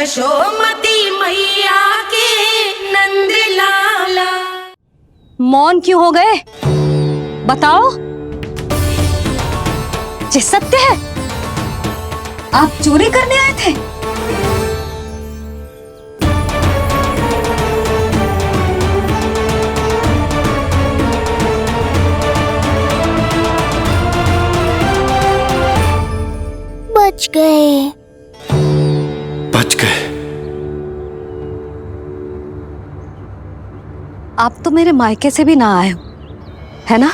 यशोमती मैया के नंद लाला। मौन क्यों हो गए? बताओ। ये सत्य है? आप चोरी करने आए थे? बच गए। बच गए। आप तो मेरे मायके से भी ना आए हो, है ना?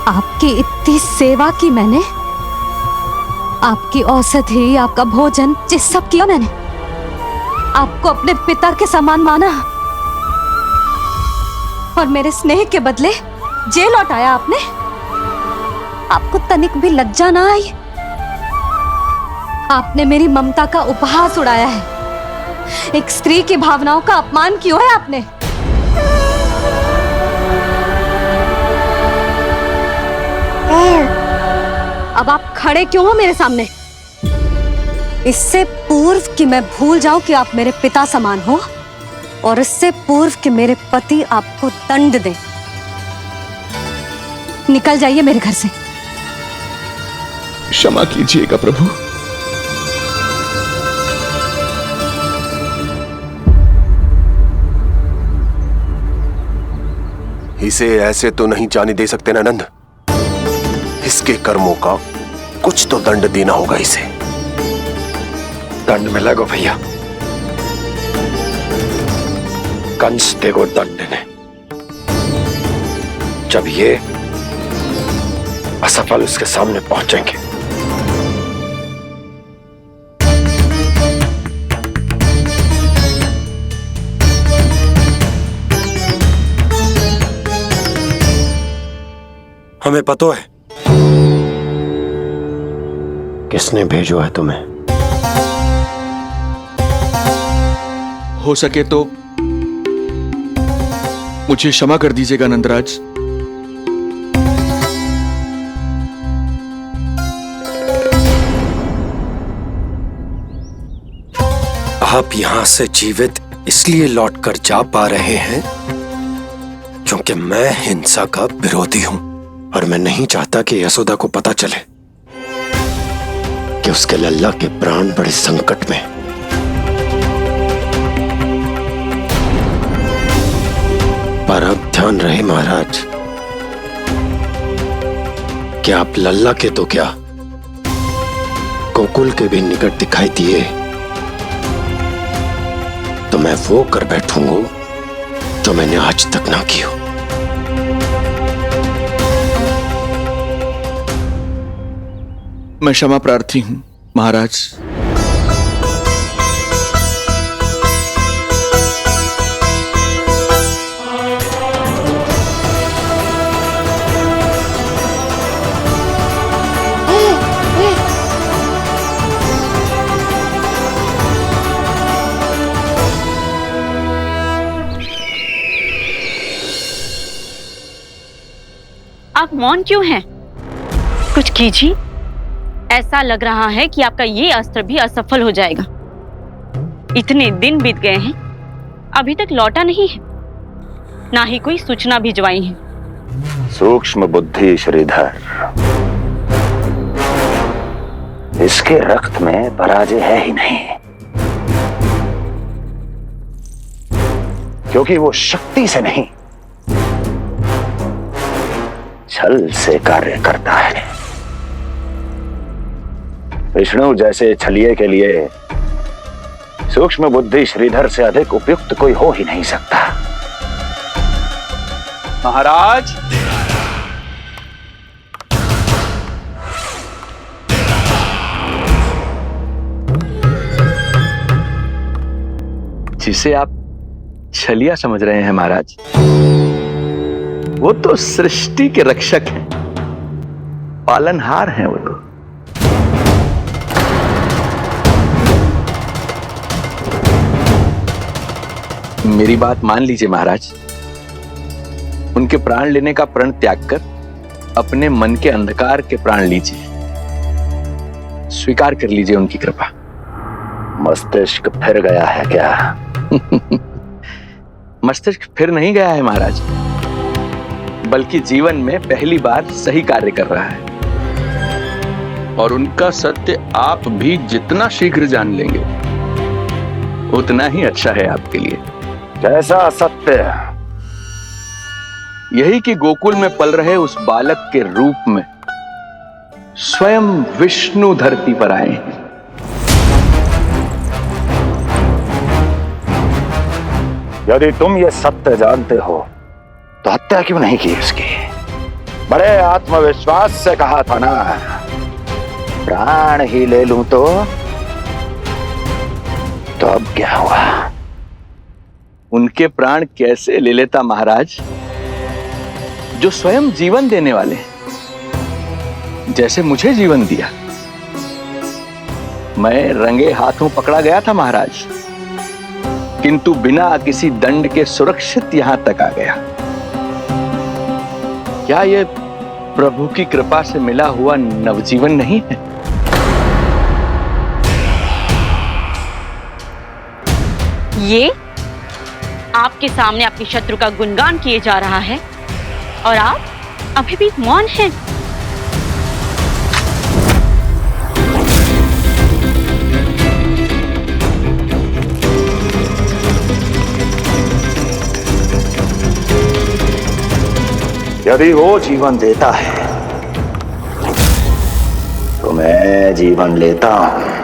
आपकी इतनी सेवा की मैंने, आपकी औषधि, आपका भोजन, ये सब किया मैंने। आपको अपने पिता के समान माना और मेरे स्नेह के बदले जेल लौटाया आपने। आपको तनिक भी लज्जा ना आई? आपने मेरी ममता का उपहास उड़ाया है। एक स्त्री की भावनाओं का अपमान किया है आपने। अब आप खड़े क्यों हो मेरे सामने? इससे पूर्व कि मैं भूल जाऊं कि आप मेरे पिता समान हो, और इससे पूर्व कि मेरे पति आपको दंड दें, निकल जाइए मेरे घर से। क्षमा कीजिएगा प्रभु। इसे ऐसे तो नहीं जाने दे सकते ना नंद। इसके कर्मों का कुछ तो दंड देना होगा इसे। दंड मिलेगा भैया, कंस देगो दंड ने। जब ये असफल उसके सामने पहुंचेंगे। हमें पता है किसने भेजो है तुम्हें। हो सके तो मुझे क्षमा कर दीजिएगा नंदराज। आप यहां से जीवित इसलिए लौटकर जा पा रहे हैं क्योंकि मैं हिंसा का विरोधी हूं, और मैं नहीं चाहता कि यशोदा को पता चले कि उसके लल्ला के प्राण बड़े संकट में। पर अब ध्यान रहे महाराज कि आप लल्ला के तो क्या, गोकुल के भी निकट दिखाई दिए तो मैं वो कर बैठूंगा जो मैंने आज तक ना की हो। मैं क्षमा प्रार्थी हूं महाराज। आप मौन क्यों हैं? कुछ कीजिए। ऐसा लग रहा है कि आपका ये अस्त्र भी असफल हो जाएगा। इतने दिन बीत गए हैं, अभी तक लौटा नहीं है, ना ही कोई सूचना भिजवाई है। सूक्ष्म बुद्धि श्रीधर, इसके रक्त में पराजय है ही नहीं, क्योंकि वो शक्ति से नहीं छल से कार्य करता है। विष्णु जैसे छलिए के लिए सूक्ष्म बुद्धि श्रीधर से अधिक उपयुक्त कोई हो ही नहीं सकता। महाराज, जिसे आप छलिया समझ रहे हैं महाराज, वो तो सृष्टि के रक्षक हैं, पालनहार हैं वो तो। मेरी बात मान लीजिए महाराज, उनके प्राण लेने का प्रण त्याग कर अपने मन के अंधकार के प्राण लीजिए। स्वीकार कर लीजिए उनकी कृपा। मस्तिष्क फिर गया है क्या? मस्तिष्क फिर नहीं गया है महाराज, बल्कि जीवन में पहली बार सही कार्य कर रहा है। और उनका सत्य आप भी जितना शीघ्र जान लेंगे उतना ही अच्छा है आपके लिए। कैसा सत्य? यही कि गोकुल में पल रहे उस बालक के रूप में स्वयं विष्णु धरती पर आए हैं। यदि तुम ये सत्य जानते हो तो हत्या क्यों नहीं की उसकी? बड़े आत्मविश्वास से कहा था ना, प्राण ही ले लूं तो अब क्या हुआ? उनके प्राण कैसे ले लेता महाराज, जो स्वयं जीवन देने वाले हैं, जैसे मुझे जीवन दिया। मैं रंगे हाथों पकड़ा गया था महाराज, किंतु बिना किसी दंड के सुरक्षित यहां तक आ गया। क्या यह प्रभु की कृपा से मिला हुआ नवजीवन नहीं है? ये आपके सामने अपने शत्रु का गुणगान किए जा रहा है और आप अभी भी मौन हैं। यदि वो जीवन देता है तो मैं जीवन लेता हूं।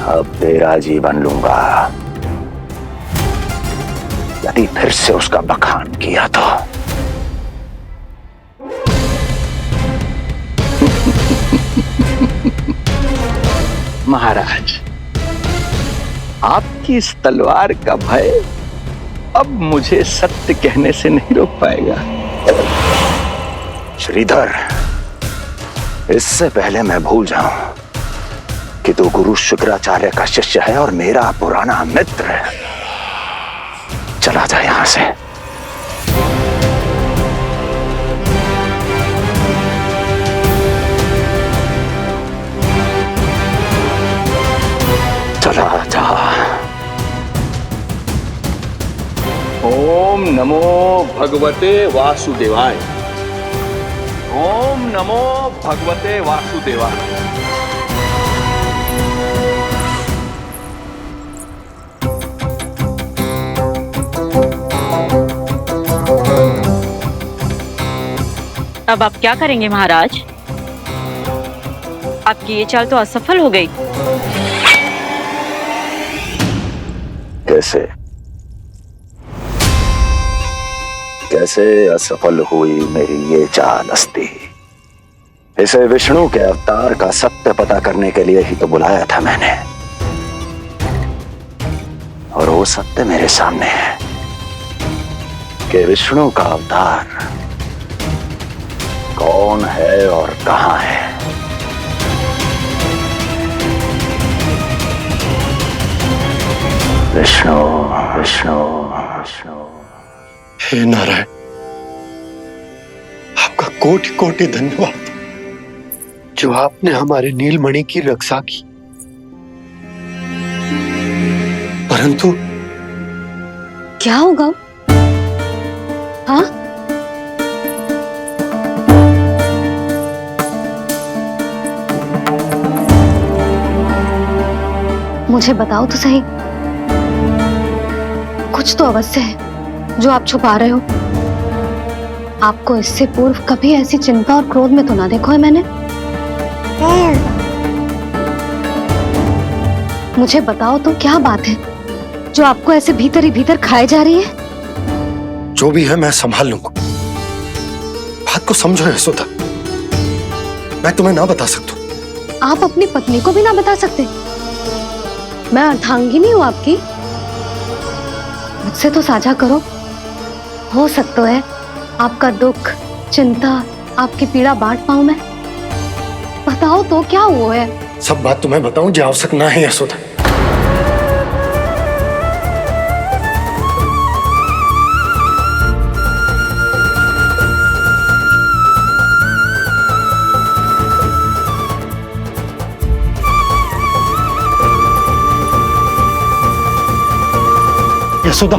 अब तेरा जीवन लूंगा यदि फिर से उसका बखान किया तो। महाराज, आपकी इस तलवार का भय अब मुझे सत्य कहने से नहीं रोक पाएगा। श्रीधर, इससे पहले मैं भूल जाऊं कि तू गुरु शुक्राचार्य का शिष्य है और मेरा पुराना मित्र है, चला जा यहां से। चला जा। ओम नमो भगवते वासुदेवाय। ओम नमो भगवते वासुदेवाय। अब आप क्या करेंगे महाराज? आपकी ये चाल तो असफल हो गई। कैसे असफल हुई मेरी ये चाल अस्ति? इसे विष्णु के अवतार का सत्य पता करने के लिए ही तो बुलाया था मैंने, और वो सत्य मेरे सामने है कि विष्णु का अवतार कौन है और कहां है। विष्णु विष्णु विष्णु। हे नारायण, आपका कोटि कोटि धन्यवाद जो आपने हमारे नीलमणि की रक्षा की। परंतु क्या होगा? हाँ, मुझे बताओ तो सही, कुछ तो अवश्य है जो आप छुपा रहे हो। आपको इससे पूर्व कभी ऐसी चिंता और क्रोध में तो ना देखो है मैंने। मुझे बताओ तो क्या बात है जो आपको ऐसे भीतर ही भीतर खाए जा रही है? जो भी है मैं संभाल लूंगा। बात को समझो यशोदा, मैं तुम्हें ना बता सकता। आप अपनी पत्नी को भी ना बता सकते? मैं अर्धांगिनी हूं आपकी, मुझसे तो साझा करो। हो सकता है आपका दुख, चिंता, आपकी पीड़ा बांट पाऊं मैं। बताओ तो क्या हुआ है? सब बात तुम्हें बताऊं जो आवश्यक ना है यशोदा। यशोदा,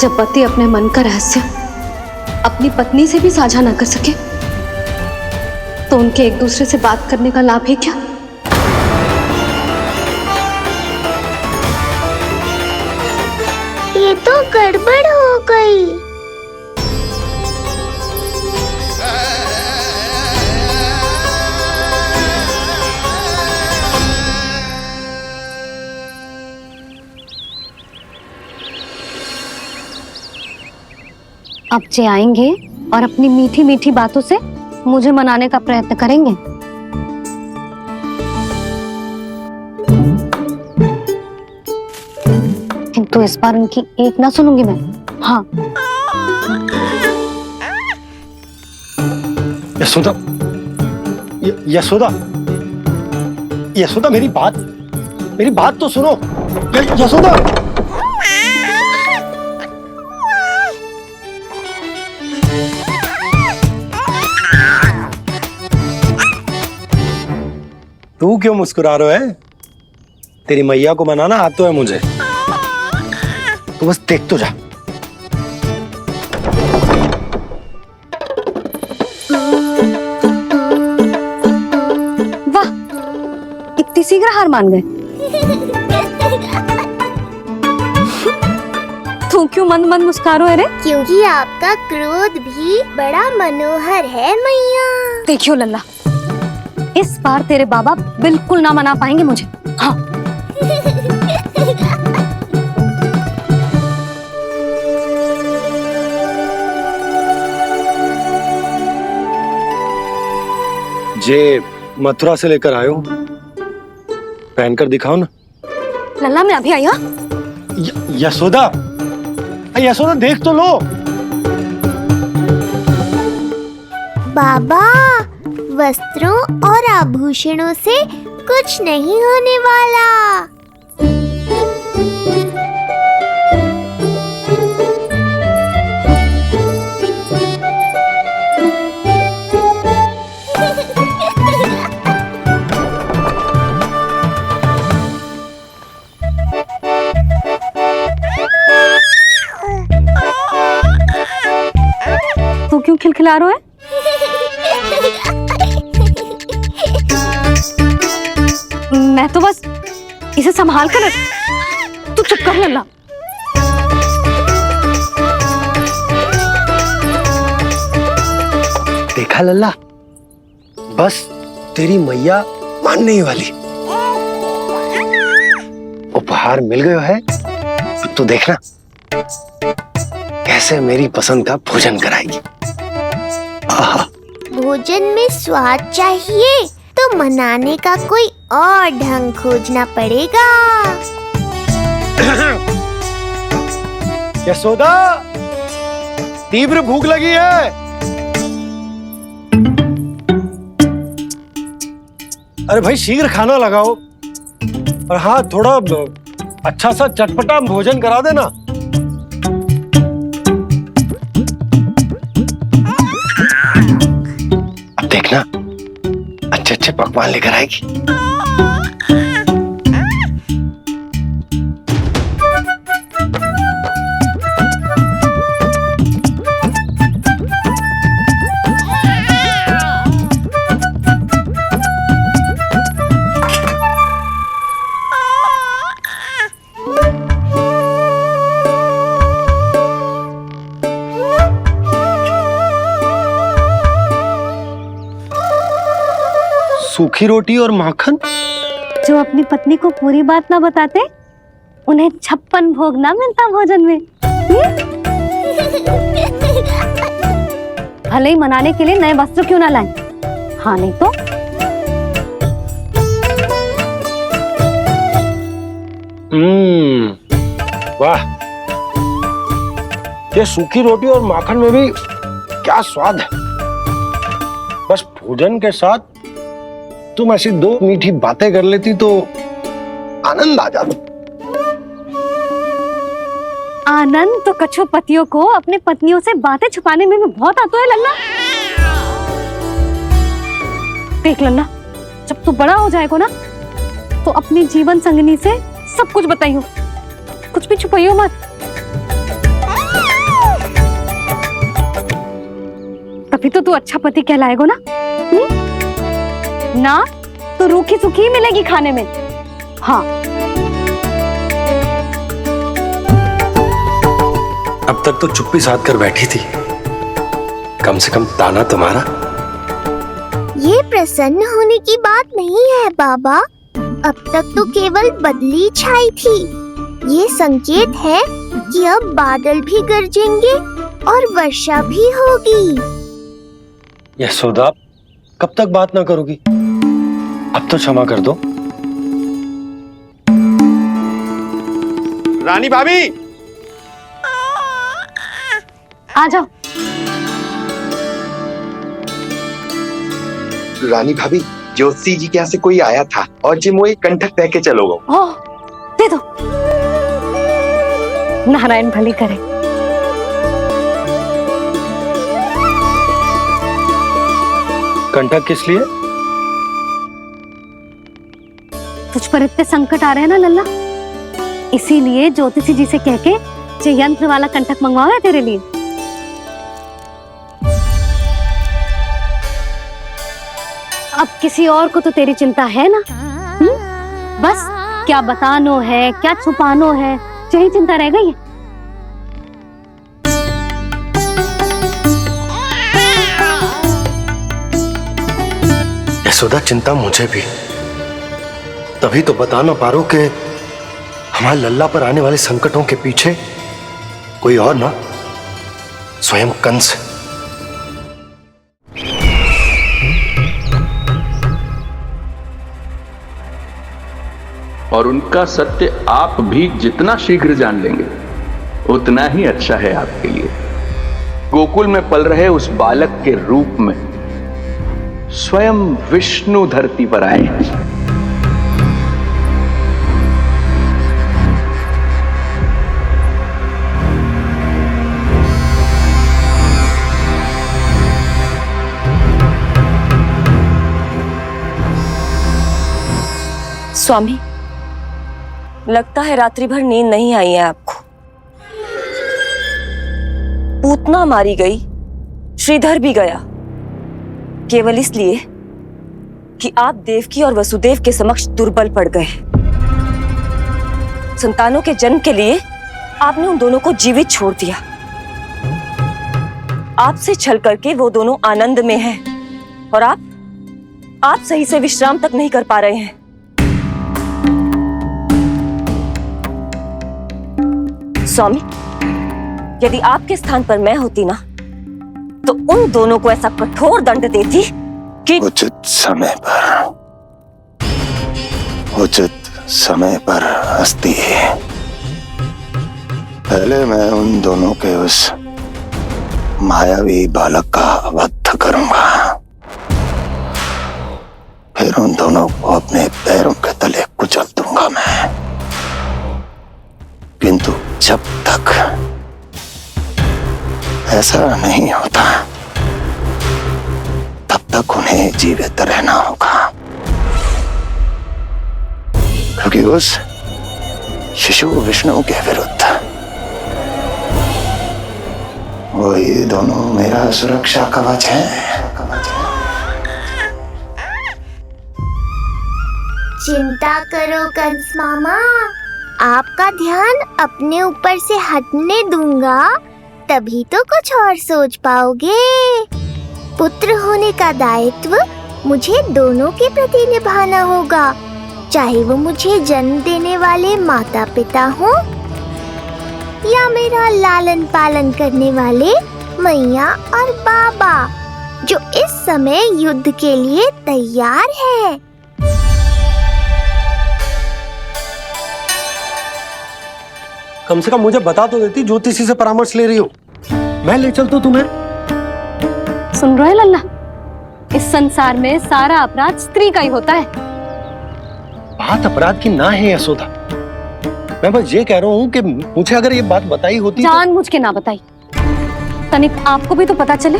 जब पति अपने मन का रहस्य अपनी पत्नी से भी साझा ना कर सके तो उनके एक दूसरे से बात करने का लाभ है क्या? ये तो गड़बड़ हो गई। अब जे आएंगे और अपनी मीठी मीठी बातों से मुझे मनाने का प्रयत्न करेंगे। किंतु इस बार उनकी एक ना सुनूंगी मैं। हाँ, यशोदा, यशोदा, यशोदा, मेरी बात तो सुनो। यशोदा, तू क्यों मुस्कुरा रहा है? तेरी मैया को मनाना आता है मुझे, तू बस देख तो जा। वाह, इतनी शीघ्र हार मान गए। तू क्यों मंद मंद मुस्कुरा रहे? क्योंकि आपका क्रोध भी बड़ा मनोहर है मैया। देखियो लल्ला, इस बार तेरे बाबा बिल्कुल ना मना पाएंगे मुझे। हाँ, जे मथुरा से लेकर आयो, पहनकर दिखाओ ना। लल्ला मैं अभी आई। हाँ, यशोदा, यशोदा देख तो लो। बाबा, वस्त्रों और आभूषणों से कुछ नहीं होने वाला। तू क्यों खिलखिला रहा है? मैं तो बस इसे संभाल कर। तू चुप कर लल्ला। देखा लल्ला, बस तेरी मैया मानने ही वाली। उपहार मिल गयो है तो देखना कैसे मेरी पसंद का भोजन कराएगी। भोजन में स्वाद चाहिए तो मनाने का कोई और ढंग खोजना पड़ेगा। यशोदा, तीव्र भूख लगी है। अरे भाई शीघ्र खाना लगाओ, और हाँ थोड़ा अच्छा सा चटपटा भोजन करा देना। अब देखना अच्छे अच्छे पकवान लेकर आएगी। सूखी रोटी और माखन। जो अपनी पत्नी को पूरी बात ना बताते उन्हें 56 भोग ना मिलता भोजन में। भले ही मनाने के लिए नए वस्त्र क्यों ना लाएं, हाँ नहीं तो वाह, ये सूखी रोटी और माखन में भी क्या स्वाद है। बस भोजन के साथ तुम ऐसी दो मीठी बातें कर लेती तो आनंद आ जाता। आनंद तो कछुआ पतियों को अपने पत्नियों से बातें छुपाने में भी बहुत आता है लल्ला। देख लल्ला, जब तू बड़ा हो जाएगा ना तो अपनी जीवन संगनी से सब कुछ बताइयो, कुछ भी छुपाइयो मत। तभी तो तू अच्छा पति कहलाएगा ना। ना तो रूखी सूखी मिलेगी खाने में। हाँ, अब तक तो चुप्पी साध कर बैठी थी, कम से कम ताना तुम्हारा। ये प्रसन्न होने की बात नहीं है बाबा, अब तक तो केवल बदली छाई थी। ये संकेत है कि अब बादल भी गरजेंगे और वर्षा भी होगी। यशोदा, कब तक बात ना करोगी? अब तो क्षमा कर दो। रानी भाभी, आ जाओ। रानी भाभी, ज्योति जी के यहाँ से कोई आया था और जी मुझे कंठक दे के चलो गो। ओह, दे दो। नारायण भली करे। कंठक किस लिए? तुझ पर इतने संकट आ रहे हैं ना लल्ला, इसीलिए ज्योतिषी जी से कह के ये यंत्र वाला कंठक मंगवाया है तेरे लिए। अब किसी और को तो तेरी चिंता है ना? बस क्या बतानो है, क्या छुपानो है, यही चिंता रह गई है। यशोदा, चिंता मुझे भी, तभी तो बता ना पा रहा हूं कि हमारे लल्ला पर आने वाले संकटों के पीछे कोई और ना, स्वयं कंस। और उनका सत्य आप भी जितना शीघ्र जान लेंगे उतना ही अच्छा है आपके लिए। गोकुल में पल रहे उस बालक के रूप में स्वयं विष्णु धरती पर आए हैं। स्वामी, लगता है रात्रि भर नींद नहीं आई है आपको। पूतना मारी गई, श्रीधर भी गया, केवल इसलिए कि आप देवकी और वसुदेव के समक्ष दुर्बल पड़ गए। संतानों के जन्म के लिए आपने उन दोनों को जीवित छोड़ दिया। आपसे छल करके वो दोनों आनंद में हैं और आप सही से विश्राम तक नहीं कर पा रहे हैं। स्वामी, यदि आपके स्थान पर मैं होती ना तो उन दोनों को ऐसा कठोर दंड देती कि उचित समय पर हस्ती। पहले मैं उन दोनों के उस मायावी बालक का वध करूंगा, फिर उन दोनों को अपने पैरों के तले कुचल दूंगा मैं। किंतु जब तक ऐसा नहीं होता तब तक उन्हें जीवित रहना होगा, क्योंकि उस शिशु विष्णु के विरुद्ध वही दोनों मेरा सुरक्षा कवच है। चिंता करो कंस मामा, आपका ध्यान अपने ऊपर से हटने दूंगा, तभी तो कुछ और सोच पाओगे। पुत्र होने का दायित्व मुझे दोनों के प्रति निभाना होगा, चाहे वो मुझे जन्म देने वाले माता पिता हो या मेरा लालन पालन करने वाले मैया और बाबा, जो इस समय युद्ध के लिए तैयार है। कम से कम मुझे बता तो देती, ज्योतिषी से परामर्श ले रही हो, मैं ले चलता तुम्हें। सुन रहे लल्ला, इस संसार में सारा अपराध स्त्री का ही होता है। बात अपराध की ना है यशोदा, मैं बस ये कह रहा हूँ कि मुझे अगर ये बात बताई होती जान मुझ के ना बताई, तनिक आपको भी तो पता चले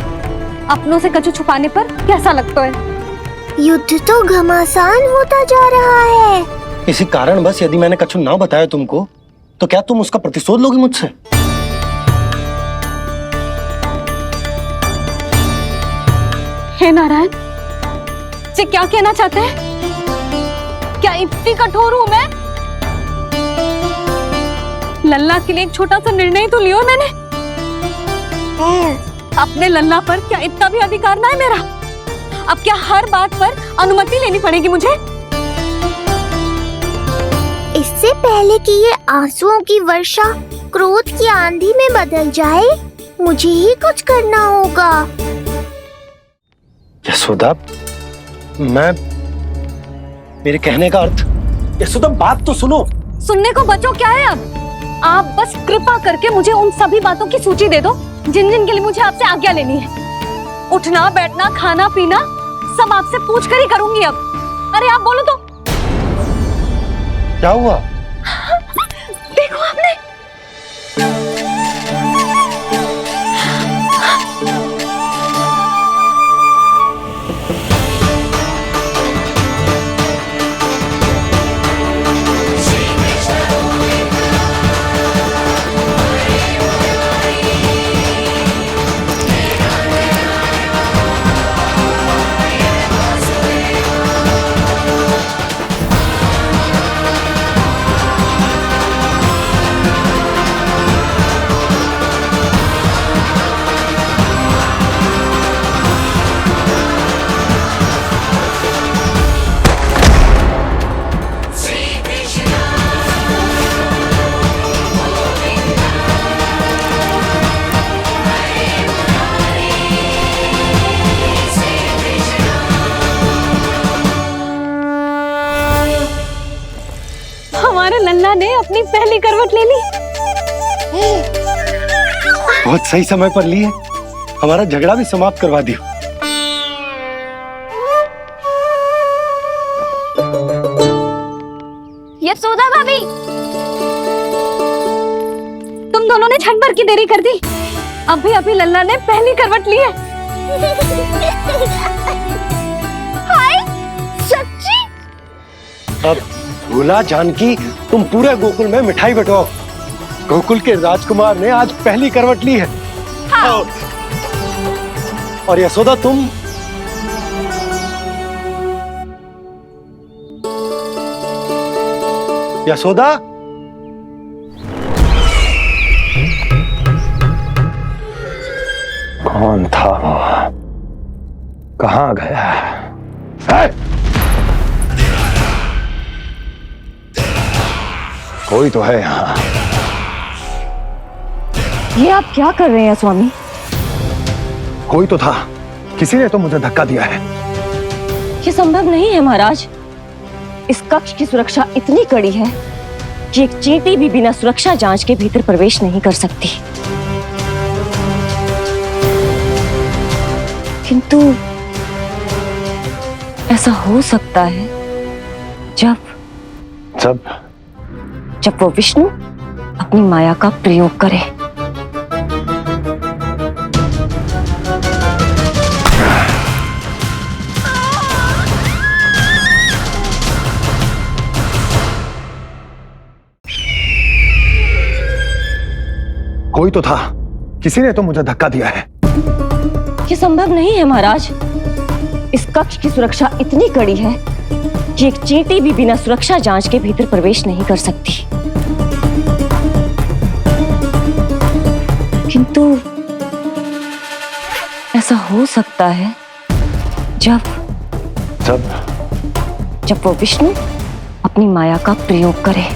अपनों से कछु छुपाने पर कैसा लगता है। युद्ध तो घमासान होता जा रहा है। इसी कारण बस यदि मैंने कछु ना बताया तुमको तो क्या तुम उसका प्रतिशोध लोगी मुझसे? हे नारायण, ये क्या कहना चाहते हैं? क्या इतनी कठोर हूं मैं? लल्ला के लिए एक छोटा सा निर्णय तो लियो मैंने। अपने लल्ला पर क्या इतना भी अधिकार ना है मेरा? अब क्या हर बात पर अनुमति लेनी पड़ेगी मुझे? इससे पहले कि ये आंसुओं की वर्षा क्रोध की आंधी में बदल जाए, मुझे ही कुछ करना होगा। यशोदा, मेरे कहने का अर्थ, यशोदा बात तो सुनो। सुनने को बचो क्या है अब? आप बस कृपा करके मुझे उन सभी बातों की सूची दे दो जिन जिन के लिए मुझे आपसे आज्ञा लेनी है। उठना बैठना खाना पीना सब आपसे पूछ कर ही करूंगी अब। अरे आप बोलो तो। क्या हुआ? देखो आपने। हमारे लल्ला ने अपनी पहली करवट ले ली। बहुत सही समय पर ली है। हमारा झगड़ा भी समाप्त करवा दियो। यशोदा भाभी, तुम दोनों ने क्षण भर की देरी कर दी। अभी लल्ला ने पहली करवट ली है। हाय, सच्ची? अब भूला जानकी, तुम पूरे गोकुल में मिठाई बंटवाओ। गोकुल के राजकुमार ने आज पहली करवट ली है। हाँ। और यशोदा तुम यशोदा, कौन था वो? कहाँ गया है? कोई तो है यहाँ। ये आप क्या कर रहे हैं स्वामी? कोई तो था, किसी ने तो मुझे धक्का दिया है। ये संभव नहीं है महाराज। इस कक्ष की सुरक्षा इतनी कड़ी है कि एक चींटी भी बिना सुरक्षा जांच के भीतर प्रवेश नहीं कर सकती। किंतु ऐसा हो सकता है जब वो विष्णु अपनी माया का प्रयोग करे। कोई तो था, किसी ने तो मुझे धक्का दिया है। ये संभव नहीं है महाराज। इस कक्ष की सुरक्षा इतनी कड़ी है कि एक चींटी भी बिना सुरक्षा जांच के भीतर प्रवेश नहीं कर सकती। किंतु ऐसा हो सकता है जब वो विष्णु अपनी माया का प्रयोग करे।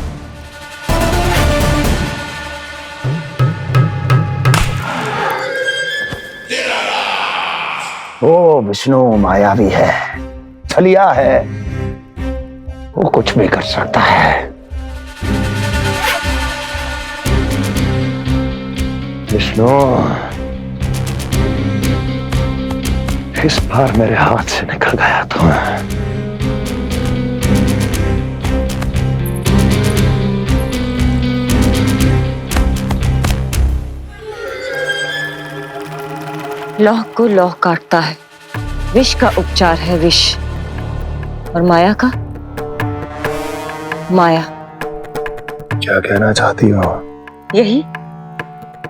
ओ विष्णु मायावी है, छलिया है, वो कुछ भी कर सकता है। विष्णु, इस बार मेरे हाथ से निकल गया तो लौह को लौह काटता है। विष का उपचार है विष। और माया का? माया क्या कहना चाहती हो? यही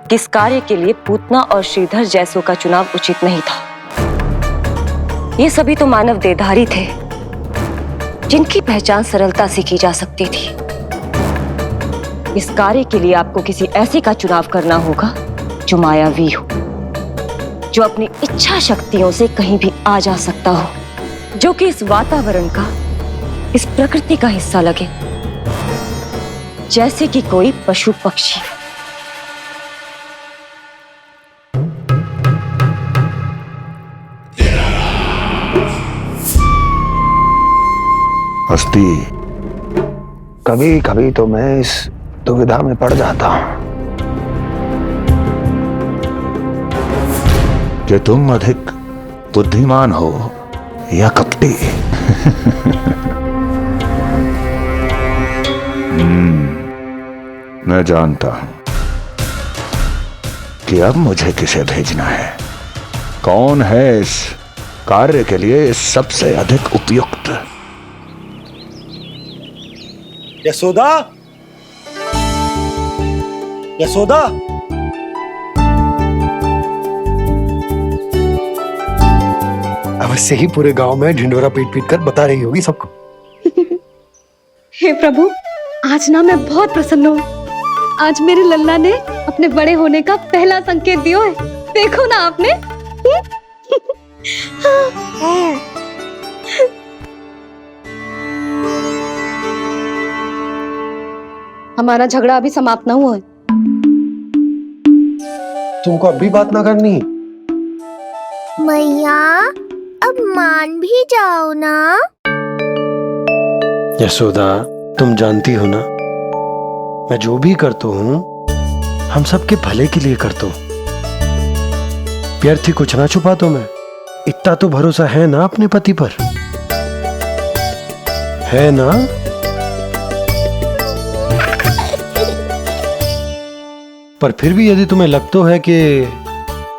कि इस कार्य के लिए पूतना और श्रीधर जैसों का चुनाव उचित नहीं था। ये सभी तो मानव देहधारी थे जिनकी पहचान सरलता से की जा सकती थी। इस कार्य के लिए आपको किसी ऐसे का चुनाव करना होगा जो मायावी हो, जो अपनी इच्छा शक्तियों से कहीं भी आ जा सकता हो, जो कि इस वातावरण का, इस प्रकृति का हिस्सा लगे, जैसे कि कोई पशु पक्षी। हस्ती, कभी कभी तो मैं इस दुविधा में पड़ जाता हूं कि तुम अधिक बुद्धिमान हो या कपटी। मैं जानता हूं कि अब मुझे किसे भेजना है, कौन है इस कार्य के लिए सबसे अधिक उपयुक्त। यशोदा, यशोदा, अवश्य ही पूरे गांव में ढिंडोरा पीट पीट कर बता रही होगी सबको। हे प्रभु, आज ना मैं बहुत प्रसन्न हूँ। आज मेरे लल्ला ने अपने बड़े होने का पहला संकेत दिया है। देखो ना आपने। हमारा झगड़ा अभी समाप्त ना हुआ है। तुमको अब भी बात ना करनी? मैया, अब मान भी जाओ ना। यशोदा, तुम जानती हो ना, मैं जो भी करता हूँ हम सबके भले के लिए करता हूँ। व्यर्थ ही कुछ ना छुपा तो मैं। इतना तो भरोसा है ना अपने पति पर, है ना? पर फिर भी यदि तुम्हें लगता है कि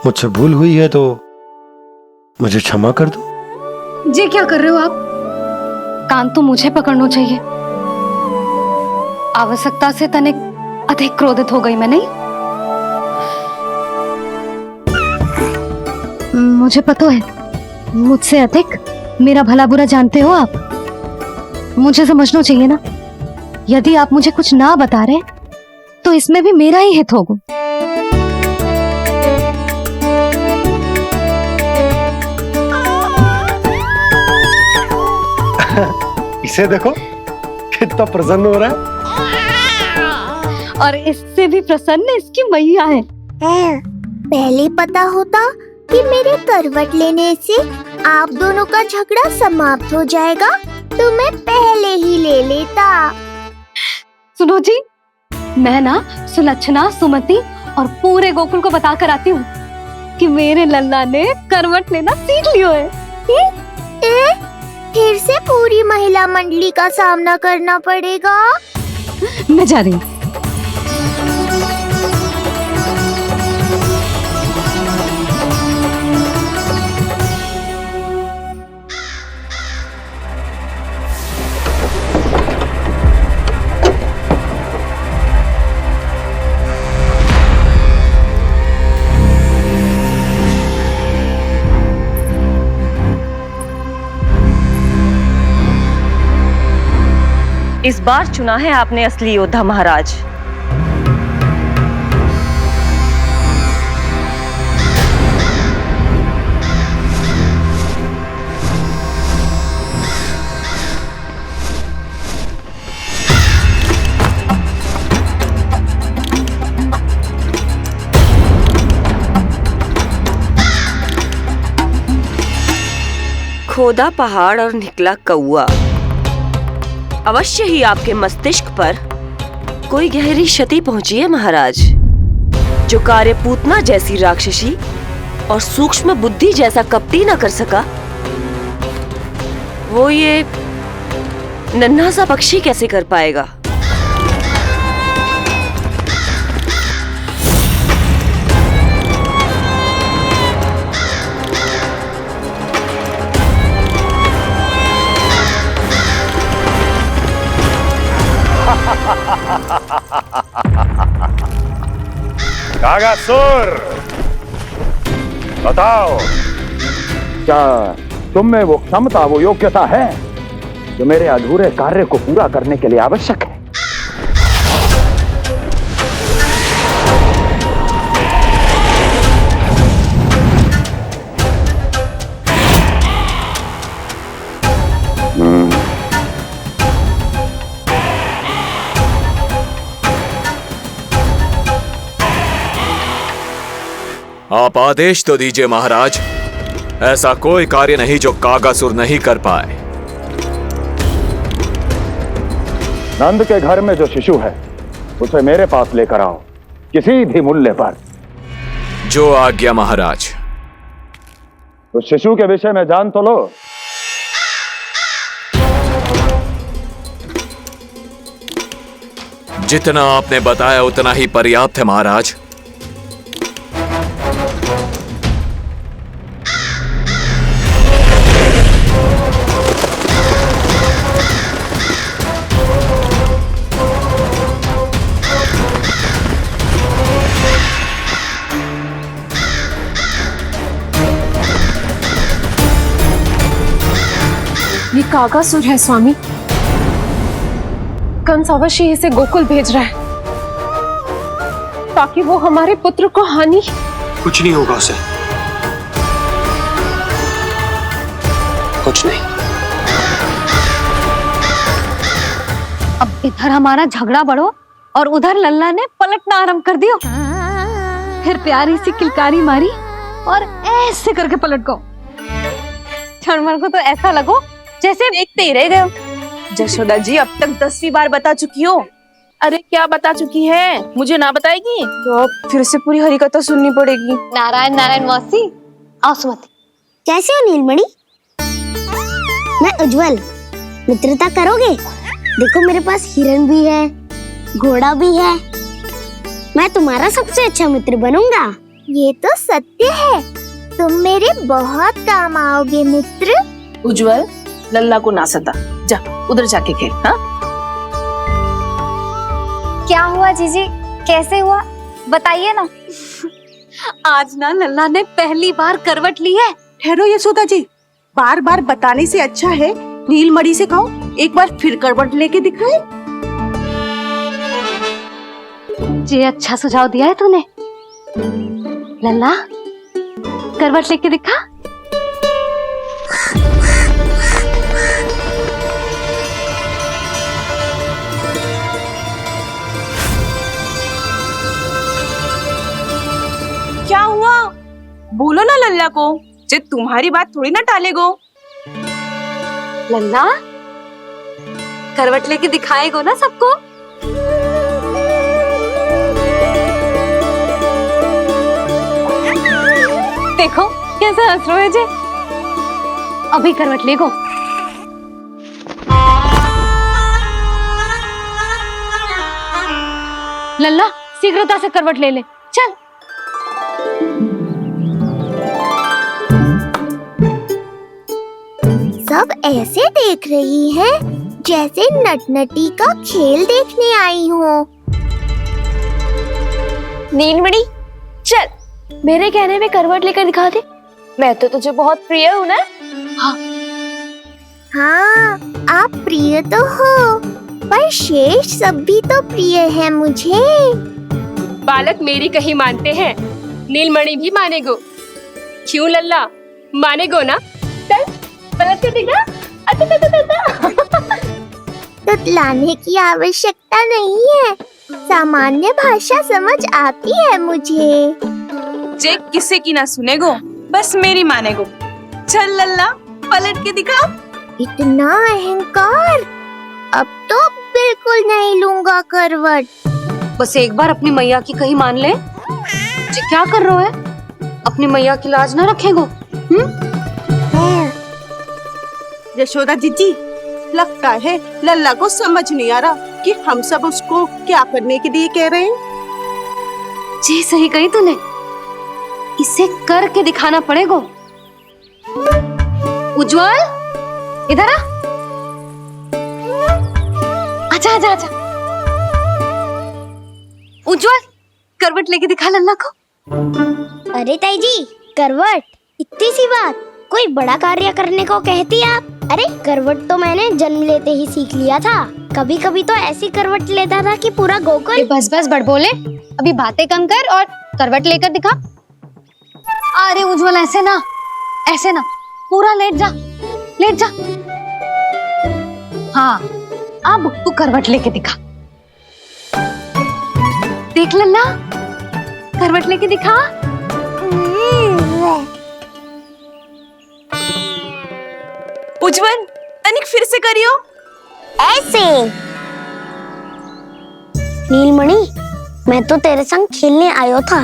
मुझसे भूल हुई है तो मुझे क्षमा कर दो। जी क्या कर रहे हो आप? कान तो मुझे पकड़ना चाहिए। आवश्यकता से तनिक अधिक क्रोधित हो गई मैं, नहीं? मुझे पता है, मुझसे अधिक मेरा भला बुरा जानते हो आप। मुझे समझना चाहिए ना, यदि आप मुझे कुछ ना बता रहे तो इसमें भी मेरा ही हित होगा। इसे देखो कितना प्रसन्न हो रहा है। और इससे भी प्रसन्न इसकी मैया है। पहले पता होता कि मेरे करवट लेने से आप दोनों का झगड़ा समाप्त हो जाएगा तो मैं पहले ही ले लेता। सुनो जी, मैं ना सुलक्षणा, सुमति और पूरे गोकुल को बता कर आती हूँ कि मेरे लल्ला ने करवट लेना सीख लियो है। फिर से पूरी महिला मंडली का सामना करना पड़ेगा। मैं जा रही हूँ। इस बार चुना है आपने असली योद्धा महाराज। खोदा पहाड़ और निकला कौआ। अवश्य ही आपके मस्तिष्क पर कोई गहरी क्षति पहुंची है महाराज। जो कार्य पूतना जैसी राक्षसी और सूक्ष्म बुद्धि जैसा कपटी न कर सका, वो ये नन्हा सा पक्षी कैसे कर पाएगा? कागासुर, बताओ, क्या तुम में वो क्षमता, वो योग्यता है जो मेरे अधूरे कार्य को पूरा करने के लिए आवश्यक है? आप आदेश तो दीजिए महाराज। ऐसा कोई कार्य नहीं जो कागासुर नहीं कर पाए। नंद के घर में जो शिशु है उसे मेरे पास लेकर आओ, किसी भी मूल्य पर। जो आज्ञा महाराज। उस शिशु के विषय में जान तो लो। जितना आपने बताया उतना ही पर्याप्त है महाराज। ये कागासुर है स्वामी। कंस अवश्य इसे गोकुल भेज रहा है ताकि वो हमारे पुत्र को हानि। कुछ नहीं होगा उसे, कुछ नहीं। अब इधर हमारा झगड़ा बढ़ो और उधर लल्ला ने पलटना आरंभ कर दियो। फिर प्यारी सी किलकारी मारी और ऐसे करके पलट गो। क्षणभर को तो ऐसा लगो जैसे देखते ही रह गए। जशोदा जी अब तक 10वीं बार बता चुकी हो। अरे क्या बता चुकी है, मुझे ना बताएगी तो अब फिर से पूरी हरिकथा सुननी पड़ेगी। नारायण नारायण मौसी। आओ सुमति। कैसे हो नीलमणि? मैं उज्जवल, मित्रता करोगे? देखो मेरे पास हिरन भी है, घोड़ा भी है। मैं तुम्हारा सबसे अच्छा मित्र बनूंगा। ये तो सत्य है, तुम मेरे बहुत काम आओगे मित्र। उज्जवल, लल्ला को ना सता, जा उधर जाके खेल। हाँ, क्या हुआ जीजी, कैसे हुआ बताइए ना। आज ना लल्ला ने पहली बार करवट ली है। ठहरो यशोदा जी, बार बार बताने से अच्छा है नीलमणि से कहो एक बार फिर करवट लेके दिखाए। ये अच्छा सुझाव दिया है तूने। लल्ला करवट लेके दिखा। क्या हुआ, बोलो ना लल्ला को, जे तुम्हारी बात थोड़ी ना टालेगो। लल्ला करवट लेके दिखाएगो ना सबको। देखो कैसा हंस रहे जे। अभी करवट लेगो। लल्ला शीघ्रता से करवट ले ले, चल। सब ऐसे देख रही है जैसे नटनटी का खेल देखने आई हो। नीलमणि चल, मेरे कहने में करवट लेकर दिखा दे। मैं तो तुझे बहुत प्रिय हूँ ना। हाँ, आप प्रिय तो हो, पर शेष सब भी तो प्रिय है मुझे। बालक मेरी कहीं मानते हैं, नीलमणि भी मानेगो। क्यों लल्ला, मानेगो ना? चल पलट के दिखा। तुतलाने की आवश्यकता नहीं है, सामान्य भाषा समझ आती है मुझे। जे किसी की ना सुनेगो, बस मेरी मानेगो। चल लल्ला पलट के दिखा। इतना अहंकार, अब तो बिल्कुल नहीं लूंगा करवट। बस एक बार अपनी मैया की कहीं मान ले। जी क्या कर रहे हो? अपनी मैया की लाज ना रखेगो। यशोदा जीजी, लगता है लल्ला को समझ नहीं आ रहा कि हम सब उसको क्या करने के लिए कह रहे हैं। जी सही कही तूने, इसे करके दिखाना पड़ेगा। उज्जवल इधर आ। आजा आजा आजा। उज्जवल, करवट लेके दिखा लल्ला को। अरे ताई जी, करवट, इतनी सी बात, कोई बड़ा कार्य करने को कहती आप। अरे करवट तो मैंने जन्म लेते ही सीख लिया था। कभी कभी तो ऐसी करवट लेता था कि पूरा गोकुल। बस बस बड़ बोले, अभी बातें कम कर और करवट लेकर दिखा। अरे उज्जवल, ऐसे ना, ऐसे ना, पूरा लेट जा, लेट जा। हाँ, अब तू करवट लेके दिखा। देख लल्ला, करवट लेके दिखा। उज्जवल, तनिक फिर से करियो। ऐसे। नीलमणि, मैं तो तेरे संग खेलने आयो था,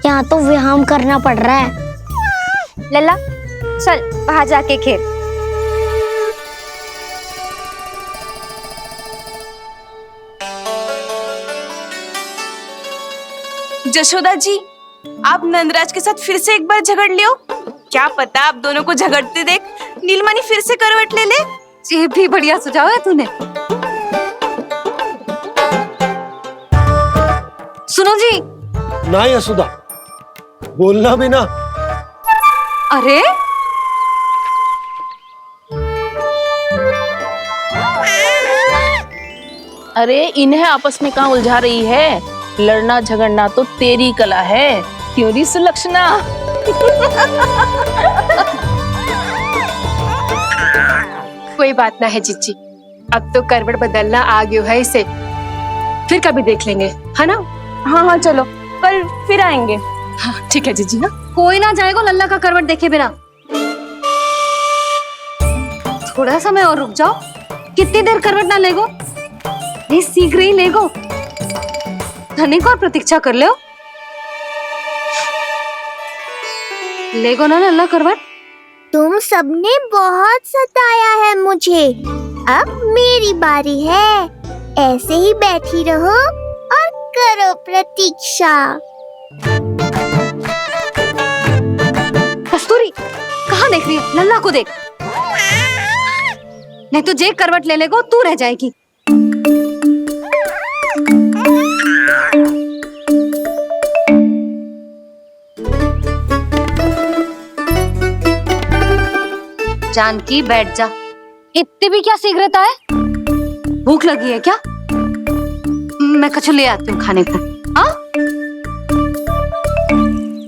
यहाँ तो व्यायाम करना पड़ रहा है। लल्ला, चल बाहर जाके खेल। जशोदा जी, आप नंदराज के साथ फिर से एक बार झगड़ लियो। क्या पता आप दोनों को झगड़ते देख नीलमणि फिर से करवट ले ले। ये भी बढ़िया सुझाव है तूने। सुनो जी। ना यशोदा, बोलना भी ना। अरे अरे इन्हें आपस में कहाँ उलझा रही है? लड़ना झगड़ना तो तेरी कला है, क्यों री सुलक्षणा? कोई बात ना है जीजी, अब तो करवट बदलना आ गयो है इसे, फिर कभी देख लेंगे, है ना? हाँ हाँ चलो, कल फिर आएंगे। हाँ ठीक है जीजी। हाँ, कोई ना जाएगा लल्ला का करवट देखे बिना। थोड़ा समय और रुक जाओ। कितनी देर करवट ना लेगो? ये सीख रही लेगो। धनिक और प्रतीक्षा कर लो। लेगो ना लल्ला करवट। तुम सबने बहुत सताया है मुझे, अब मेरी बारी है। ऐसे ही बैठी रहो और करो प्रतीक्षा। कस्तूरी, कहाँ देख रही है? लल्ला को देख, नहीं तो जे करवट ले लेगो तू रह जाएगी। जानकी, बैठ जा। इतनी भी क्या शीघ्रता है? भूख लगी है क्या? मैं कछु ले आती हूँ खाने को। हाँ?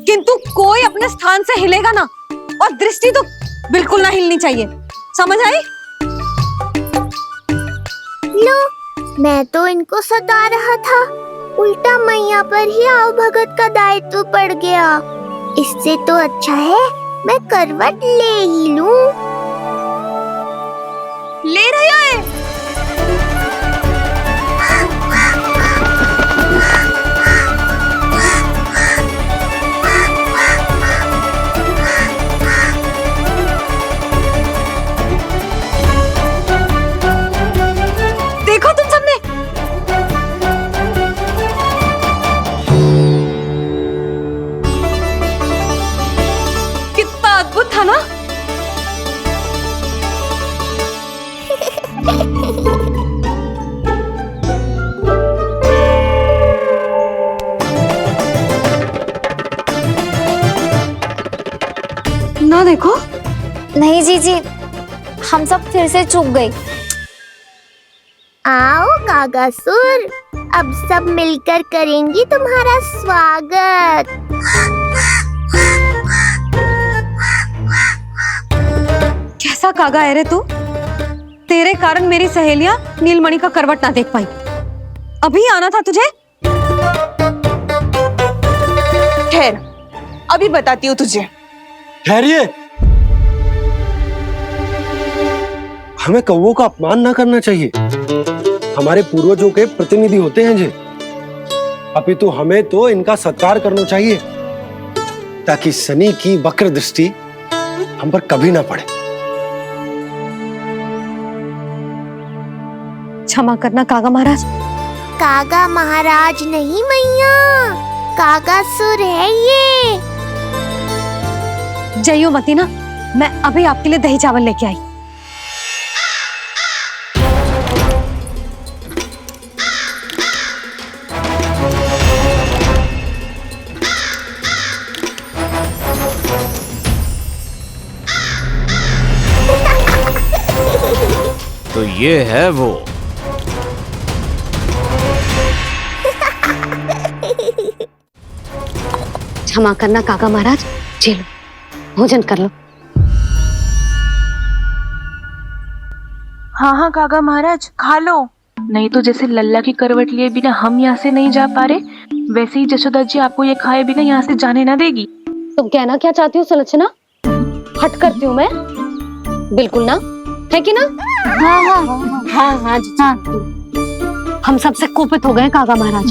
किंतु कोई अपने स्थान से हिलेगा ना, और दृष्टि तो बिल्कुल ना हिलनी चाहिए, समझ आई? लो, मैं तो इनको सता रहा था, उल्टा मैया पर ही आओ भगत का दायित्व पड़ गया। इससे तो अच्छा है मैं करवट ले ही लूं। ले रहे हो? देखो तुम सबने, कितना अद्भुत था ना? ना देखो। नहीं जीजी, हम सब फिर से चूक गए। आओ कागासुर, अब सब मिलकर करेंगी तुम्हारा स्वागत। कैसा कागा है रे तू? तेरे कारण मेरी सहेलियां नीलमणि का करवट ना देख पाई। अभी आना था तुझे। ठहर, अभी बताती हूँ तुझे। ठहरिए, हमें कौवों का अपमान ना करना चाहिए। हमारे पूर्वजों के प्रतिनिधि होते हैं जी। अपितु हमें तो इनका सत्कार करना चाहिए, ताकि शनि की वक्र दृष्टि हम पर कभी ना पड़े। क्षमा करना कागा महाराज। कागा महाराज नहीं मैया, कागासुर है ये। जइयो मती ना, मैं अभी आपके लिए दही चावल लेके आई। ये है वो। क्षमा करना काका महाराज, चलो भोजन कर लो। हाँ हाँ काका महाराज, खा लो। नहीं तो जैसे लल्ला की करवट लिए बिना हम यहाँ से नहीं जा पा रहे, वैसे ही जशोदा जी आपको ये खाए बिना यहाँ से जाने ना देगी। तुम कहना क्या चाहती हो सुलक्षणा? हट करती हूँ मैं? बिल्कुल ना, है कि ना? हाँ हाँ हाँ हाँ जी हाँ। हम सबसे कोपित हो गए काका महाराज।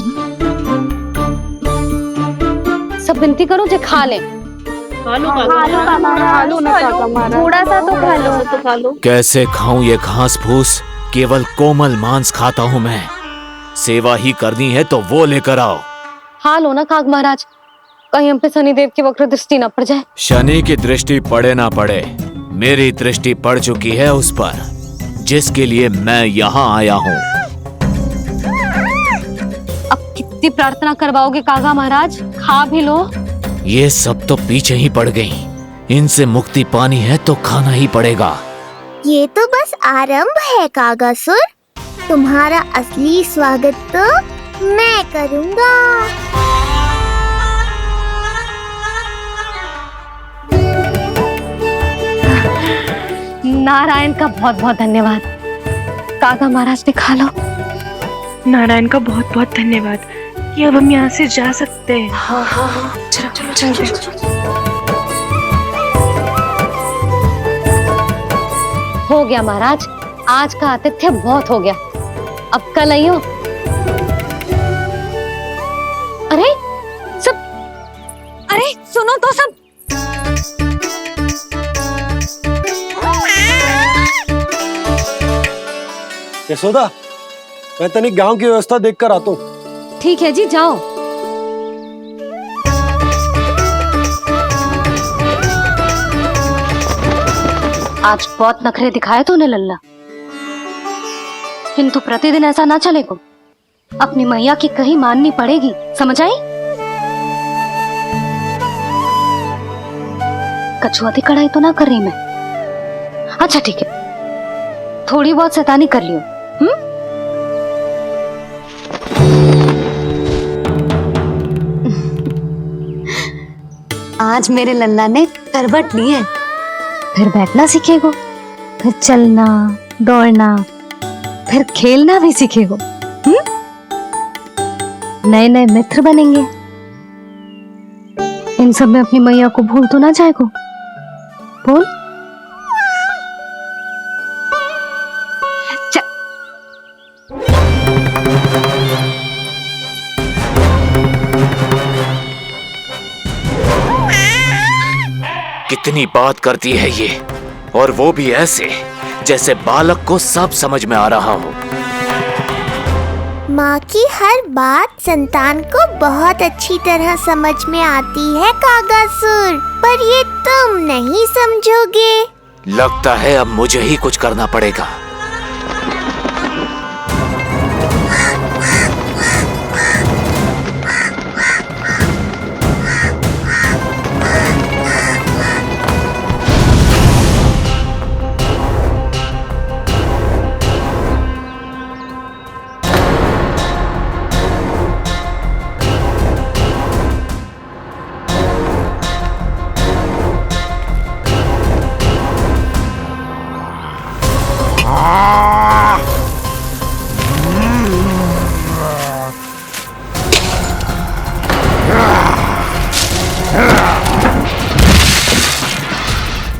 सब विनती करो जो खा ले। थोड़ा सा तो खा लो। कैसे खाऊं ये घास फूस? केवल कोमल मांस खाता हूँ मैं। सेवा ही करनी है तो वो लेकर आओ। हाँ लो ना काका महाराज, कहीं हम पे शनिदेव की वक्र दृष्टि न पड़ जाए। शनि की दृष्टि पड़े ना पड़े, मेरी दृष्टि पड़ चुकी है उस पर, जिसके लिए मैं यहाँ आया हूँ। अब कितनी प्रार्थना करवाओगे काका महाराज? खा भी लो। ये सब तो पीछे ही पड़ गई, इनसे मुक्ति पानी है तो खाना ही पड़ेगा। ये तो बस आरंभ है कागासुर, तुम्हारा असली स्वागत तो मैं करूँगा। नारायण का बहुत बहुत धन्यवाद। काका महाराज ने खा लो। नारायण का बहुत बहुत धन्यवाद कि अब हम यहाँ से जा सकते हैं। हाँ हाँ हाँ, चलो चलो चलो। हो गया महाराज, आज का आतिथ्य बहुत हो गया, अब कल आइयो। अरे सब, अरे सुनो तो सब। यशोदा, मैं तनिक गांव की व्यवस्था देखकर आता हूँ। ठीक है जी, जाओ। आज बहुत नखरे दिखाए तूने लल्ला, किंतु प्रतिदिन ऐसा ना चलेगा। अपनी मैया की कहीं माननी पड़ेगी, समझ आई? कछुआती कढ़ाई तो ना कर रही मैं। अच्छा ठीक है, थोड़ी बहुत शैतानी कर लियो। आज मेरे लल्ला ने करवट ली है, फिर बैठना सीखेगो, फिर चलना दौड़ना, फिर खेलना भी सीखेगो। नए नए मित्र बनेंगे। इन सब में अपनी मैया को भूल तो ना जाएगो। बोल। कितनी बात करती है ये, और वो भी ऐसे जैसे बालक को सब समझ में आ रहा हो। माँ की हर बात संतान को बहुत अच्छी तरह समझ में आती है कागासुर, पर ये तुम नहीं समझोगे। लगता है अब मुझे ही कुछ करना पड़ेगा।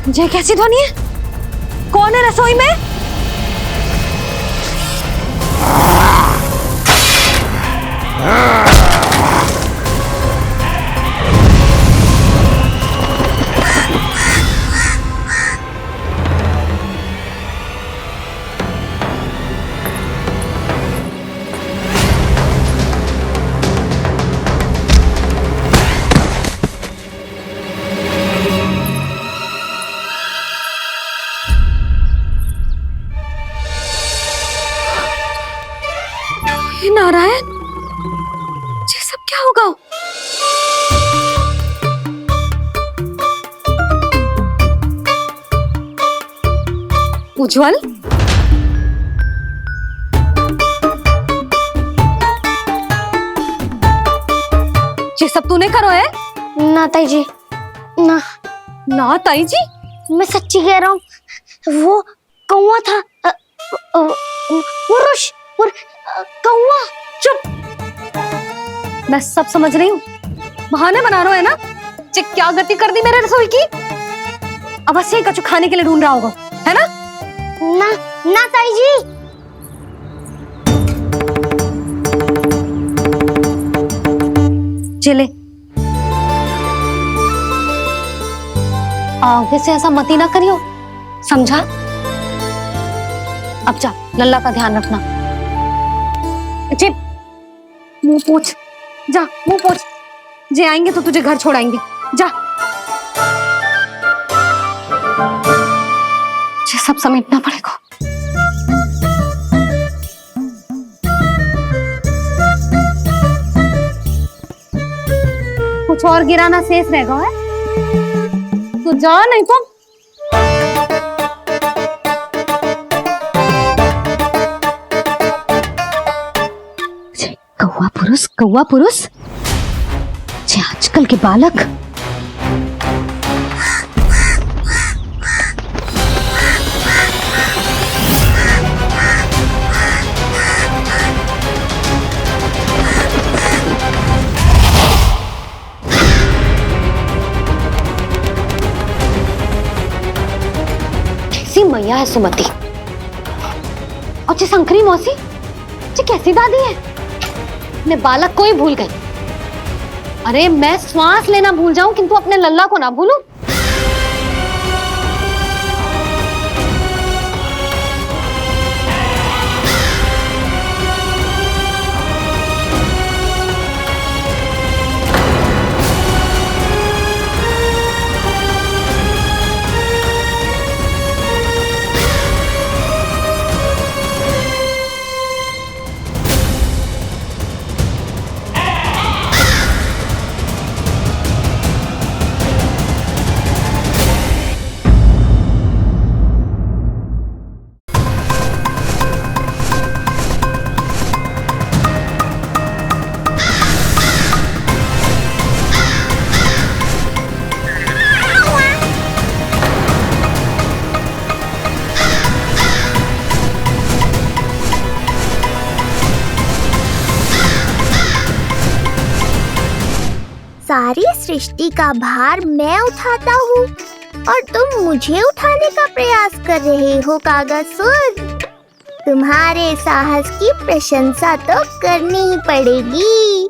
ये कैसी ध्वनि है? कौन है रसोई में? नारायण, ये सब क्या होगा? उज्जवल, ये सब तूने करो है? ना ताई जी, ना ना ताई जी, मैं सच्ची कह रहा हूँ, वो कौवा था। पुरुष कौवा। चुप। मैं सब समझ रही हूँ, बहाने बना रहे हो है ना? क्या गति कर दी मेरे रसोई की? अब ऐसे ही कछु खाने के लिए ढूंढ रहा होगा, है ना? ना ना ताई जी। चले, आगे से ऐसा मती ना करियो, समझा? अब जा, लल्ला का ध्यान रखना। चिप, मुंह पोंछ, जा मुंह पोंछ। जे आएंगे तो तुझे घर छोड़ाएंगे, जा। ये सब समेटना पड़ेगा। कुछ और गिराना शेष रहेगा है? तू जा, नहीं तो कौवा पुरुष जे आजकल के बालक। कैसी मैया है सुमति, और जे शंकरी मौसी, जे कैसी दादी है। अपने बालक को ही भूल गई। अरे मैं श्वास लेना भूल जाऊं किंतु अपने लल्ला को ना भूलूं। सारी सृष्टि का भार मैं उठाता हूँ और तुम मुझे उठाने का प्रयास कर रहे हो कागज़ुर। तुम्हारे साहस की प्रशंसा तो करनी ही पड़ेगी।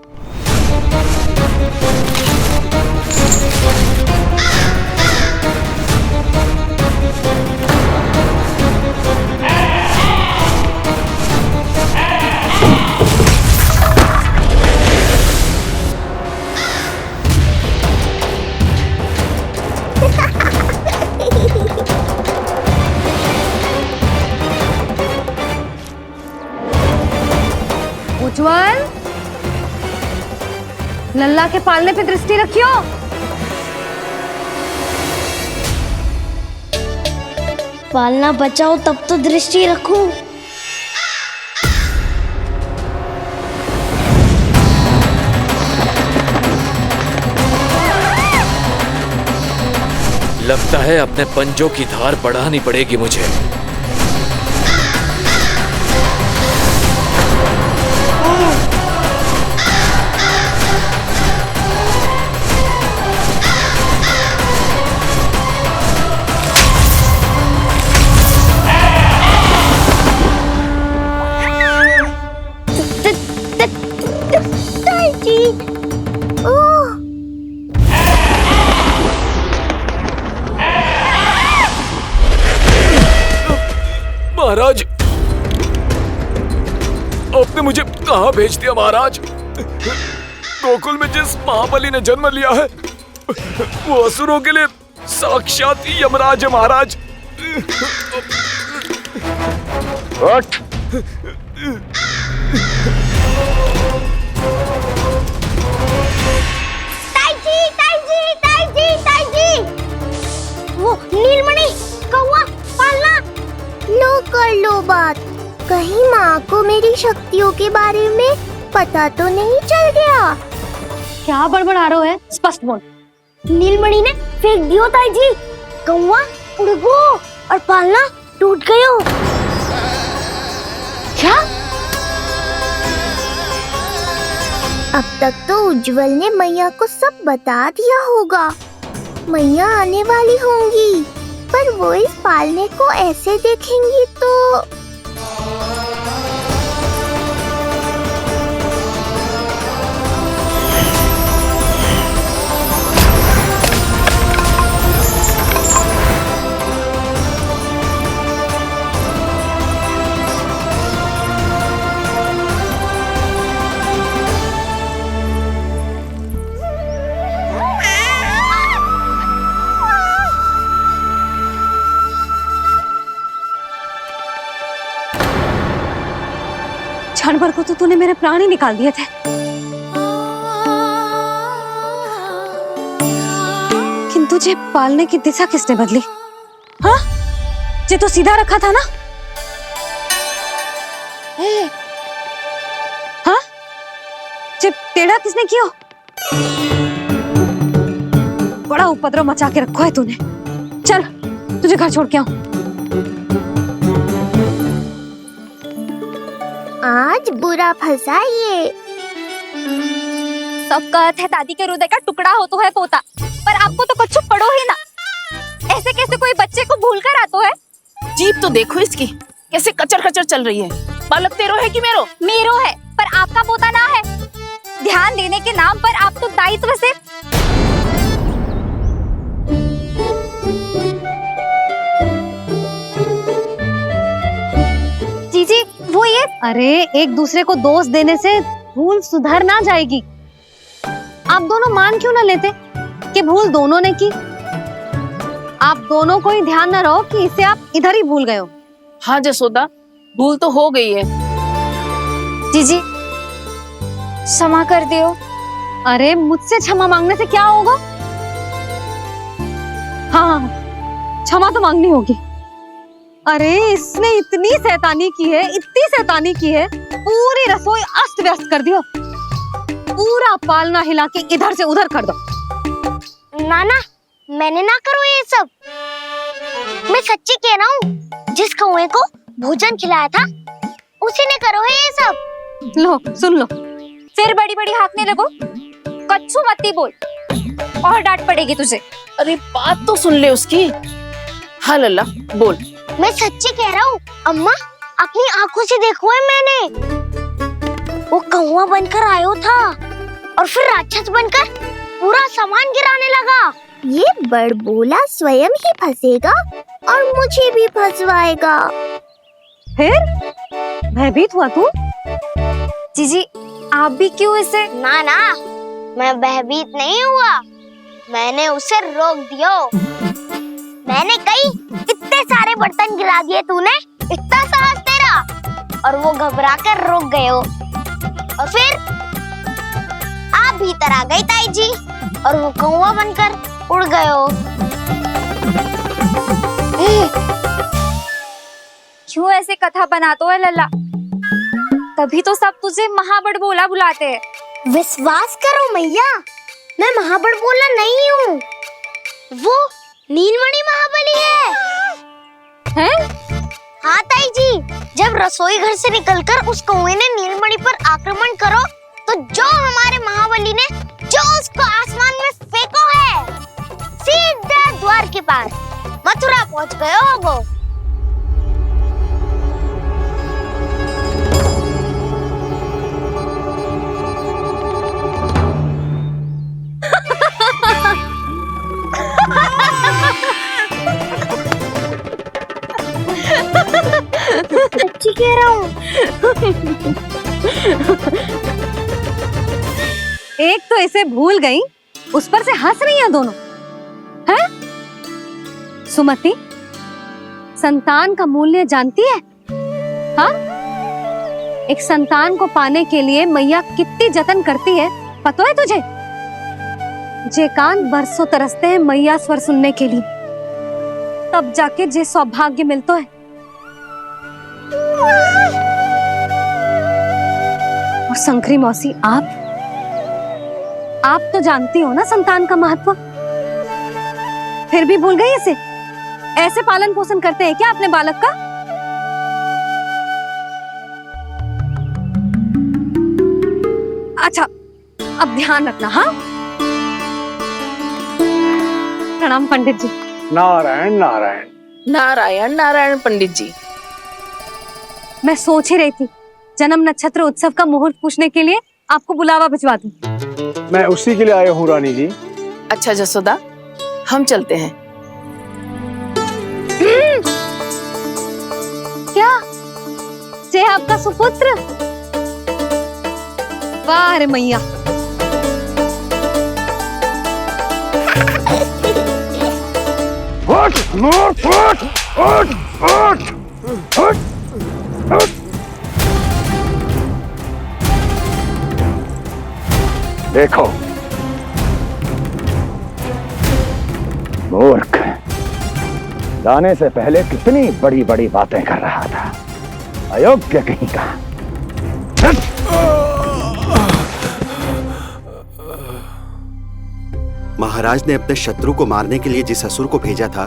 उज्जवल, लल्ला के पालने पे दृष्टि रखियो। पालना बचाओ तब तो दृष्टि रखूं। लगता है अपने पंजों की धार बढ़ानी पड़ेगी मुझे। महाराज, आपने मुझे कहाँ भेज दिया महाराज? गोकुल में जिस महाबली ने जन्म लिया है वो असुरों के लिए साक्षात यमराज है महाराज। उठ। ताई जी, वो नीलमणि कौवा पालना। लो कर लो बात, कहीं माँ को मेरी शक्तियों के बारे में पता तो नहीं चल गया। क्या बड़बड़ा रहे है? स्पष्ट बोल। नीलमणि ने फेंक दियो ताई जी। कौवा उड़ गयो और पालना टूट गयो। क्या? अब तक तो उज्जवल ने मैया को सब बता दिया होगा। मैया आने वाली होंगी, पर वो इस पालने को ऐसे देखेंगी तो क्षण भर को तो तूने मेरे प्राण ही निकाल दिए थे। किंतु जे पालने की दिशा किसने बदली? हाँ, जे तो सीधा रखा था ना? हाँ, जे टेढ़ा किसने किया? बड़ा उपद्रव मचा के रखो है तूने। चल, तुझे घर छोड़ के आऊं। आज बुरा फंसा ये। सब कहत है दादी के हृदय का टुकड़ा हो तो है पोता, पर आपको तो कच्छु पड़ो ही ना। ऐसे कैसे कोई बच्चे को भूल कर आतो है? जीभ तो देखो इसकी, कैसे कचर कचर चल रही है। बालक तेरो है कि मेरो? मेरो है, पर आपका पोता ना है। ध्यान देने के नाम पर आप तो दायित्व से जीजी वो ये। अरे एक दूसरे को दोष देने से भूल सुधर ना जाएगी। आप दोनों मान क्यों ना लेते कि भूल दोनों ने की? आप दोनों को ही ध्यान न रहो कि इसे आप इधर ही भूल गए हो। हाँ जसोदा, भूल तो हो गई है। जीजी क्षमा कर दियो। अरे मुझसे क्षमा मांगने से क्या होगा? हाँ, क्षमा तो मांगनी होगी। अरे इसने इतनी शैतानी की है, इतनी शैतानी की है, पूरी रसोई अस्त व्यस्त कर दियो। पूरा पालना हिला के इधर से उधर कर दो। नाना, मैंने ना करो ये सब। मैं सच्ची कह रहा हूँ, जिस कौवे को भोजन खिलाया था उसी ने करो है ये सब। लो सुन लो, फिर बड़ी बड़ी हाकने लगो। कच्छु मत बोल और डांट पड़ेगी तुझे। अरे बात तो सुन ले उसकी। हाँ लल्ला बोल। मैं सच्ची कह रहा हूँ अम्मा, अपनी आंखों से देखो है मैंने। वो कौवा बनकर आयो था और फिर राक्षस बनकर पूरा सामान गिराने लगा। ये बड़बोला स्वयं ही फंसेगा और मुझे भी फंसवाएगा। फिर भयभीत हुआ तू? जीजी आप भी क्यों इसे? ना ना, मैं भयभीत नहीं हुआ, मैंने उसे रोक दिया। मैंने कही इतने सारे बर्तन गिरा दिए तूने, इतना साहस तेरा, और वो घबरा कर रुक गए हो। और फिर आप भीतर आ गई ताई जी और वो कौवा बनकर उड़ गए हो। क्यों ऐसे कथा बनाते है लल्ला? तभी तो सब तुझे महाबड़बोला बुलाते हैं। विश्वास करो मैया, मैं महाबड़बोला नहीं हूँ, वो नीलमणि महाबली है। हाँ ताई जी, जब रसोई घर से निकलकर उस कौवे ने नीलमणि पर आक्रमण करो तो जो हमारे महाबली ने जो उसको आसमान में फेंको है, सीधा द्वार के पास मथुरा पहुंच गए हो वो। सच्ची कह रहा हूँ। एक तो इसे भूल गई, उस पर से हंस रही हैं दोनों। हैं? सुमति, संतान का मूल्य जानती है? हाँ? एक संतान को पाने के लिए मैया कितनी जतन करती है, पता है तुझे? जे कान बरसों तरसते हैं मैया स्वर सुनने के लिए, तब जाके जे सौभाग्य मिलता है। और शंकरी मौसी, आप तो जानती हो ना संतान का महत्व, फिर भी भूल गई इसे? ऐसे पालन पोषण करते हैं क्या अपने बालक का? अच्छा, अब ध्यान रखना। हाँ, प्रणाम पंडित जी। नारायण नारायण। नारायण नारायण पंडित जी। मैं सोच ही रही थी जन्म नक्षत्र उत्सव का मुहूर्त पूछने के लिए आपको बुलावा भिजवा दूं। मैं उसी के लिए आया हूँ रानी जी। अच्छा जसोदा, हम चलते हैं। क्या ये आपका सुपुत्र? वाह रे मैया। उठ, उठ, उठ, उठ, उठ, उठ, उठ। देखो मूर्ख, जाने से पहले कितनी बड़ी बड़ी बातें कर रहा था, अयोग्य कहीं का। महाराज ने अपने शत्रु को मारने के लिए जिस असुर को भेजा था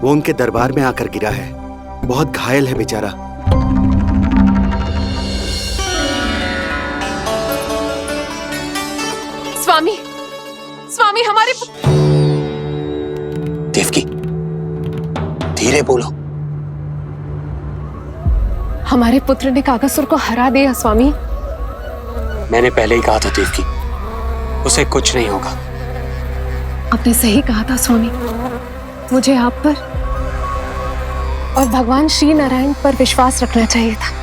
वो उनके दरबार में आकर गिरा है, बहुत घायल है बेचारा। स्वामी, स्वामी हमारे देवकी, धीरे बोलो। हमारे पुत्र ने काकासुर को हरा दिया स्वामी। मैंने पहले ही कहा था देवकी, उसे कुछ नहीं होगा। आपने सही कहा था स्वामी, मुझे आप पर और भगवान श्री नारायण पर विश्वास रखना चाहिए था।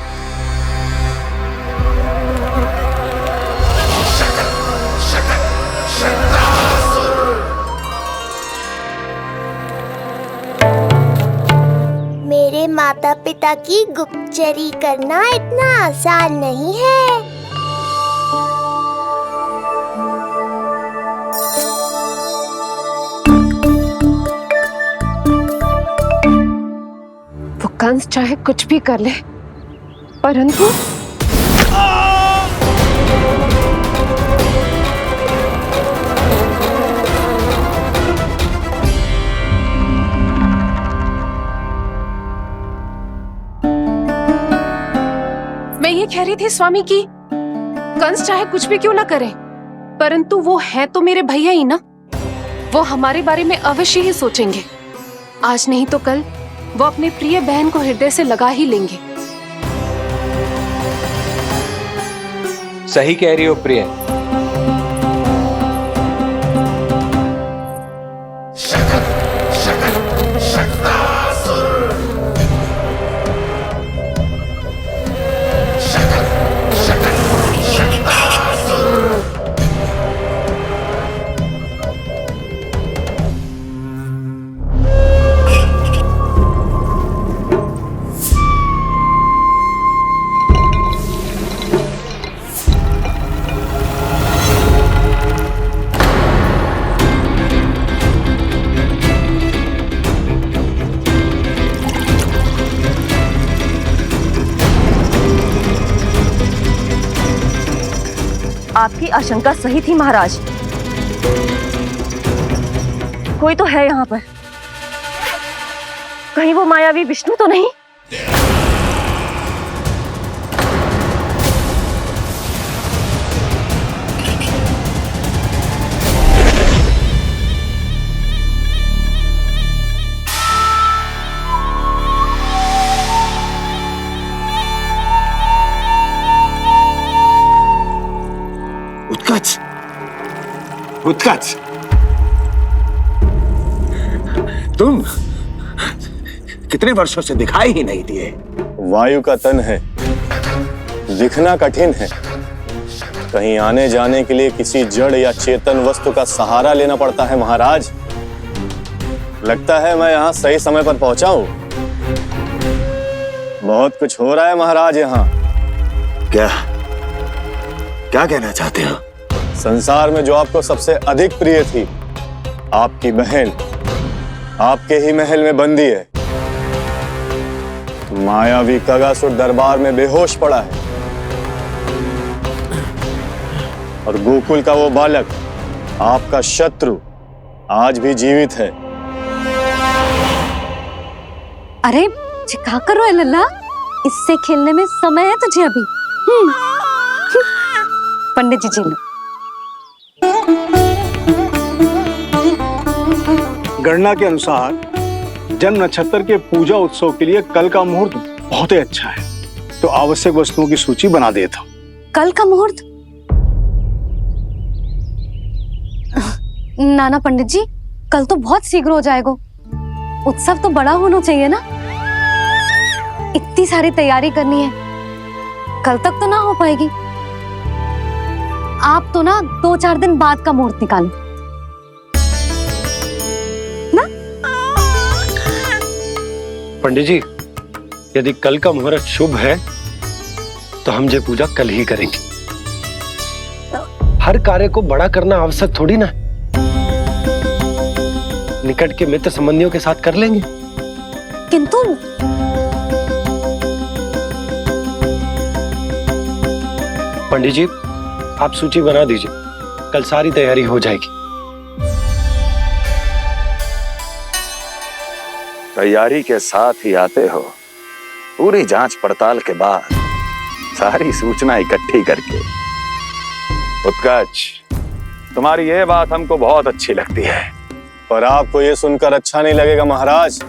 मेरे माता पिता की गुप्तचरी करना इतना आसान नहीं है। वो कंस चाहे कुछ भी कर ले, परंतु मैं ये कह रही थी स्वामी कि कंस चाहे कुछ भी क्यों ना करे, परंतु वो है तो मेरे भैया ही ना। वो हमारे बारे में अवश्य ही सोचेंगे। आज नहीं तो कल वो अपने प्रिय बहन को हृदय से लगा ही लेंगे। सही कह रही हो प्रिय। आपकी आशंका सही थी महाराज, कोई तो है यहाँ पर। कहीं वो मायावी विष्णु तो नहीं? उत्कच, उत्कच, तुम कितने वर्षों से दिखाई ही नहीं दिए। वायु का तन है, दिखना कठिन है। कहीं आने जाने के लिए किसी जड़ या चेतन वस्तु का सहारा लेना पड़ता है महाराज। लगता है मैं यहाँ सही समय पर पहुंचा हूँ। बहुत कुछ हो रहा है महाराज यहाँ। क्या क्या कहना चाहते हो? संसार में जो आपको सबसे अधिक प्रिय थी, आपकी बहन आपके ही महल में बंदी है। मायावी कागासुर दरबार में बेहोश पड़ा है और गोकुल का वो बालक आपका शत्रु आज भी जीवित है। अरे क्या कर रहे हो लल्ला? इससे खेलने में समय है तुझे अभी। पंडित जी जी लो। गणना के अनुसार जन्म नक्षत्र के पूजा उत्सव के लिए कल का मुहूर्त बहुत ही अच्छा है, तो आवश्यक वस्तुओं की सूची बना देता हूं। कल का मुहूर्त? नाना पंडित जी, कल तो बहुत शीघ्र हो जाएगा। उत्सव तो बड़ा होना चाहिए ना, इतनी सारी तैयारी करनी है, कल तक तो ना हो पाएगी। आप तो ना 2-4 दिन बाद का मुहूर्त निकालो ना। पंडित जी, यदि कल का मुहूर्त शुभ है तो हम ये पूजा कल ही करेंगे। हर कार्य को बड़ा करना आवश्यक थोड़ी ना, निकट के मित्र संबंधियों के साथ कर लेंगे। किंतु पंडित जी, आप सूची बना दीजिए, कल सारी तैयारी हो जाएगी। तैयारी के साथ ही आते हो, पूरी जांच पड़ताल के बाद सारी सूचना इकट्ठी करके। उत्कर्ष, तुम्हारी ये बात हमको बहुत अच्छी लगती है। पर आपको ये सुनकर अच्छा नहीं लगेगा महाराज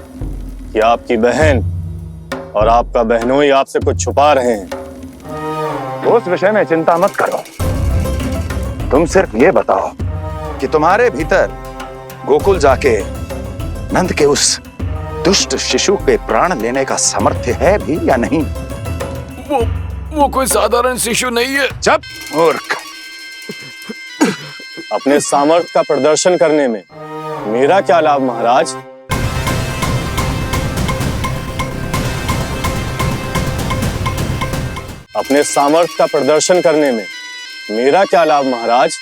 कि आपकी बहन और आपका बहनोई आपसे कुछ छुपा रहे हैं। उस विषय में चिंता मत करो, तुम सिर्फ ये बताओ कि तुम्हारे भीतर गोकुल जाके नंद के उस दुष्ट शिशु के प्राण लेने का सामर्थ्य है भी या नहीं? वो कोई साधारण शिशु नहीं है। चुप मूर्ख। अपने सामर्थ्य का प्रदर्शन करने में मेरा क्या लाभ महाराज? अपने सामर्थ्य का प्रदर्शन करने में मेरा क्या लाभ महाराज?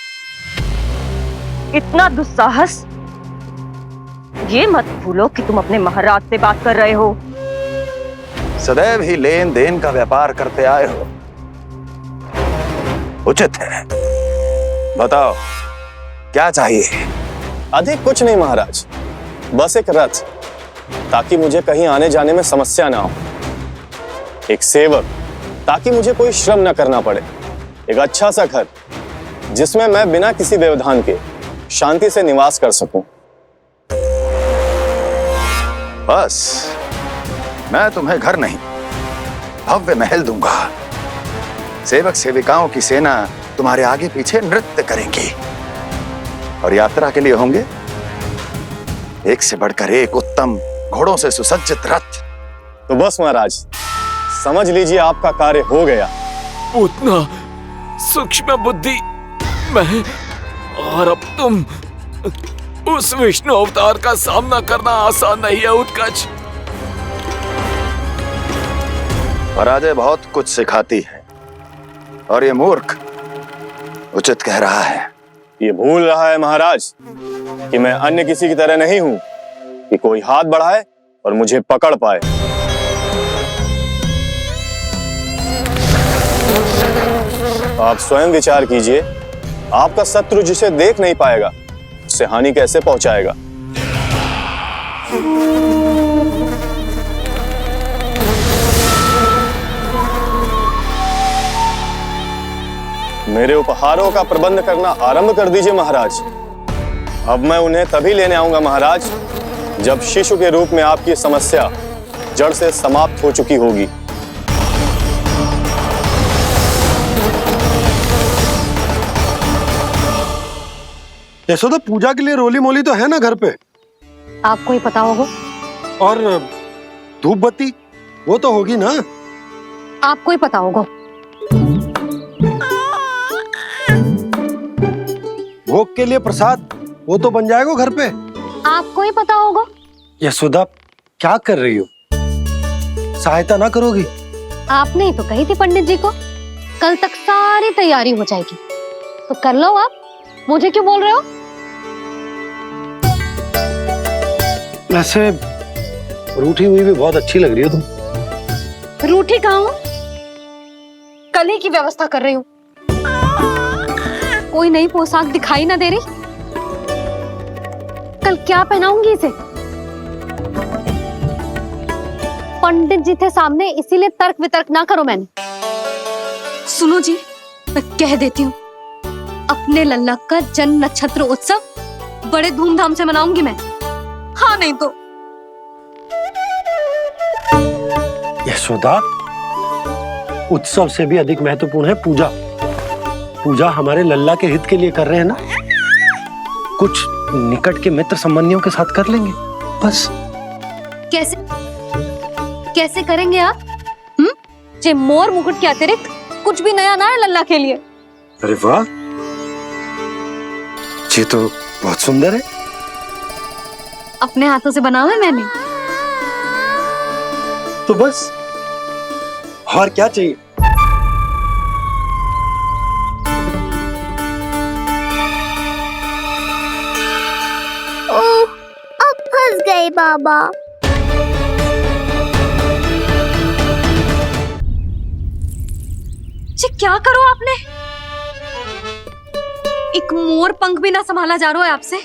इतना दुस्साहस? ये मत भूलो कि तुम अपने महाराज से बात कर रहे हो। सदैव ही लेन देन का व्यापार करते आए हो, उचित है। बताओ क्या चाहिए? अधिक कुछ नहीं महाराज, बस एक रथ, ताकि मुझे कहीं आने जाने में समस्या ना हो। एक सेवक, ताकि मुझे कोई श्रम न करना पड़े। एक अच्छा सा घर, जिसमें मैं बिना किसी व्यवधान के शांति से निवास कर सकूं। बस, मैं तुम्हें घर नहीं, भव्य महल दूंगा। सेवक सेविकाओं की सेना तुम्हारे आगे पीछे नृत्य करेंगी, और यात्रा के लिए होंगे एक से बढ़कर एक उत्तम घोड़ों से सुसज्जित रथ। तो बस महाराज, समझ लीजिए आपका कार्य हो गया। उतना सूक्ष्म बुद्धि मैं, और अब तुम, उस विष्णु अवतार का सामना करना आसान नहीं है उत्कर्ष। पराजय बहुत कुछ सिखाती है, और ये मूर्ख उचित कह रहा है। ये भूल रहा है महाराज कि मैं अन्य किसी की तरह नहीं हूं कि कोई हाथ बढ़ाए और मुझे पकड़ पाए। आप स्वयं विचार कीजिए, आपका शत्रु जिसे देख नहीं पाएगा, उससे हानि कैसे पहुंचाएगा? मेरे उपहारों का प्रबंध करना आरंभ कर दीजिए महाराज। अब मैं उन्हें तभी लेने आऊंगा महाराज, जब शिशु के रूप में आपकी समस्या जड़ से समाप्त हो चुकी होगी। यशोदा, पूजा के लिए रोली मोली तो है ना घर पे? आपको ही पता होगा। और धूप बत्ती वो तो होगी ना? आपको ही पता होगा। भोग के लिए प्रसाद वो तो बन जाएगा घर पे। आपको ही पता होगा। यशोदा, क्या कर रही हो? सहायता ना करोगी? आपने ही तो कही थी पंडित जी को, कल तक सारी तैयारी हो जाएगी, तो कर लो आप। मुझे क्यों बोल रहे हो? वैसे रूठी हुई भी बहुत अच्छी लग रही हो तुम। रूठी कहाँ हूँ? कल ही की व्यवस्था कर रही हूँ। कोई नई पोशाक दिखाई ना दे रही, कल क्या पहनाऊंगी इसे? पंडित जी थे सामने, इसीलिए तर्क वितर्क ना करो। मैंने सुनो जी, मैं कह देती हूँ, अपने लल्ला का जन्म नक्षत्र उत्सव बड़े धूमधाम से मनाऊंगी मैं। हाँ नहीं तो यशोदा, उत्सव से भी अधिक महत्वपूर्ण है पूजा। पूजा हमारे लल्ला के हित के लिए कर रहे हैं ना, कुछ निकट के मित्र संबंधियों के साथ कर लेंगे बस। कैसे कैसे करेंगे आप? जे मोर मुकुट के अतिरिक्त कुछ भी नया ना है लल्ला के लिए। अरे वाह, ये तो बहुत सुंदर है। अपने हाथों से बना है मैंने। तो बस और क्या चाहिए? ओह, अब फंस गए बाबा। जी क्या करो आपने? एक मोर पंख भी ना संभाला जा रहा है आपसे,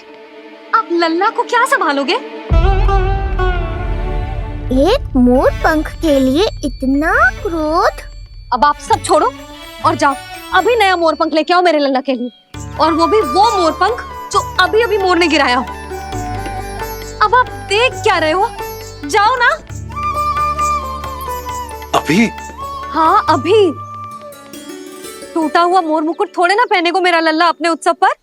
आप लल्ला को क्या संभालोगे? एक मोर पंख के लिए इतना क्रोध? अब आप सब छोड़ो और जाओ, अभी नया मोर पंख लेके आओ मेरे लल्ला के लिए, और वो भी वो मोर पंख जो अभी अभी मोर ने गिराया हो। अब आप देख क्या रहे हो? जाओ ना। अभी? हाँ अभी। टूटा हुआ मोर मुकुट थोड़े ना पहने को मेरा लल्ला अपने उत्सव पर।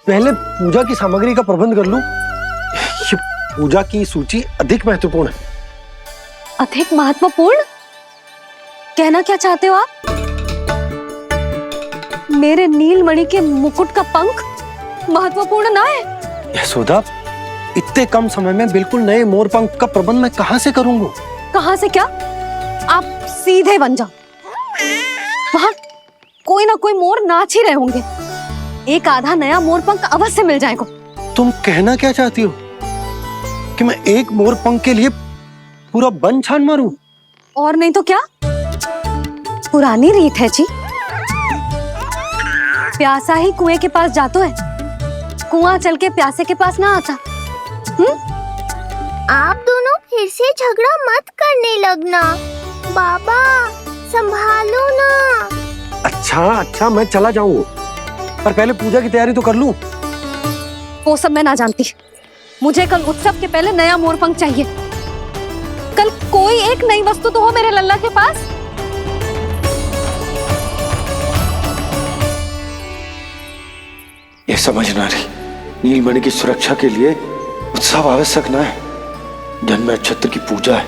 पहले पूजा की सामग्री का प्रबंध कर लूं। ये पूजा की सूची अधिक महत्वपूर्ण है। अधिक महत्वपूर्ण? कहना क्या चाहते हो आप? मेरे नीलमणि के मुकुट का पंख महत्वपूर्ण ना है? यशोदा, इतने कम समय में बिल्कुल नए मोर पंख का प्रबंध मैं कहां से करूंगा? कहां से क्या? आप सीधे बन जाओ, वहां कोई ना कोई मोर नाच ही रहे होंगे, एक आधा नया मोर पंख अवश्य मिल जाएगा। तुम कहना क्या चाहती हो कि मैं एक मोर पंख के लिए पूरा वन छान मारूं? और नहीं तो क्या, पुरानी रीत है जी, प्यासा ही कुएं के पास जातो है, कुआं चल के प्यासे के पास ना आता। आप दोनों फिर से झगड़ा मत करने लगना। बाबा संभालो ना। अच्छा मैं चला जाऊं, पर पहले पूजा की तैयारी तो कर लूं। वो सब मैं ना जानती, मुझे कल उत्सव के पहले नया मोर पंख चाहिए। कल कोई एक नई वस्तु तो हो मेरे लल्ला के पास। ये समझ ना रही, नीलमणि की सुरक्षा के लिए उत्सव आवश्यक ना है, जन्म नक्षत्र की पूजा है,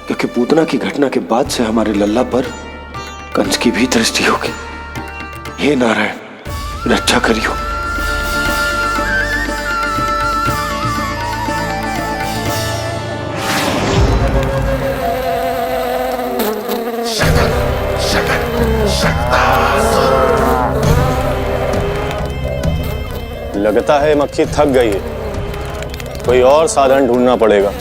क्योंकि पूतना की घटना के बाद से हमारे लल्ला पर कंस की भी दृष्टि होगी। हे नारायण, रक्षा करियो। लगता है मक्खी थक गई है, कोई और साधन ढूंढना पड़ेगा।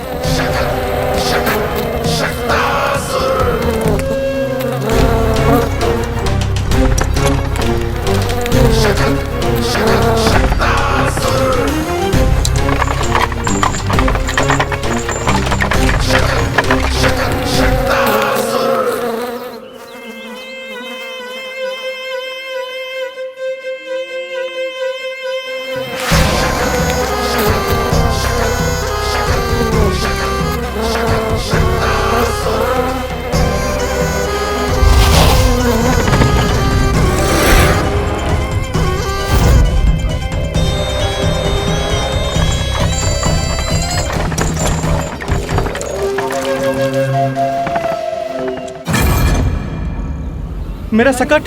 मेरा सकट।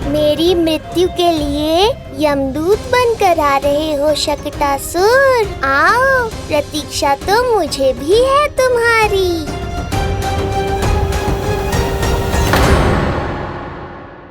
मेरी मृत्यु के लिए यमदूत बनकर आ रहे हो शकटासुर? आओ, प्रतीक्षा तो मुझे भी है तुम्हारी।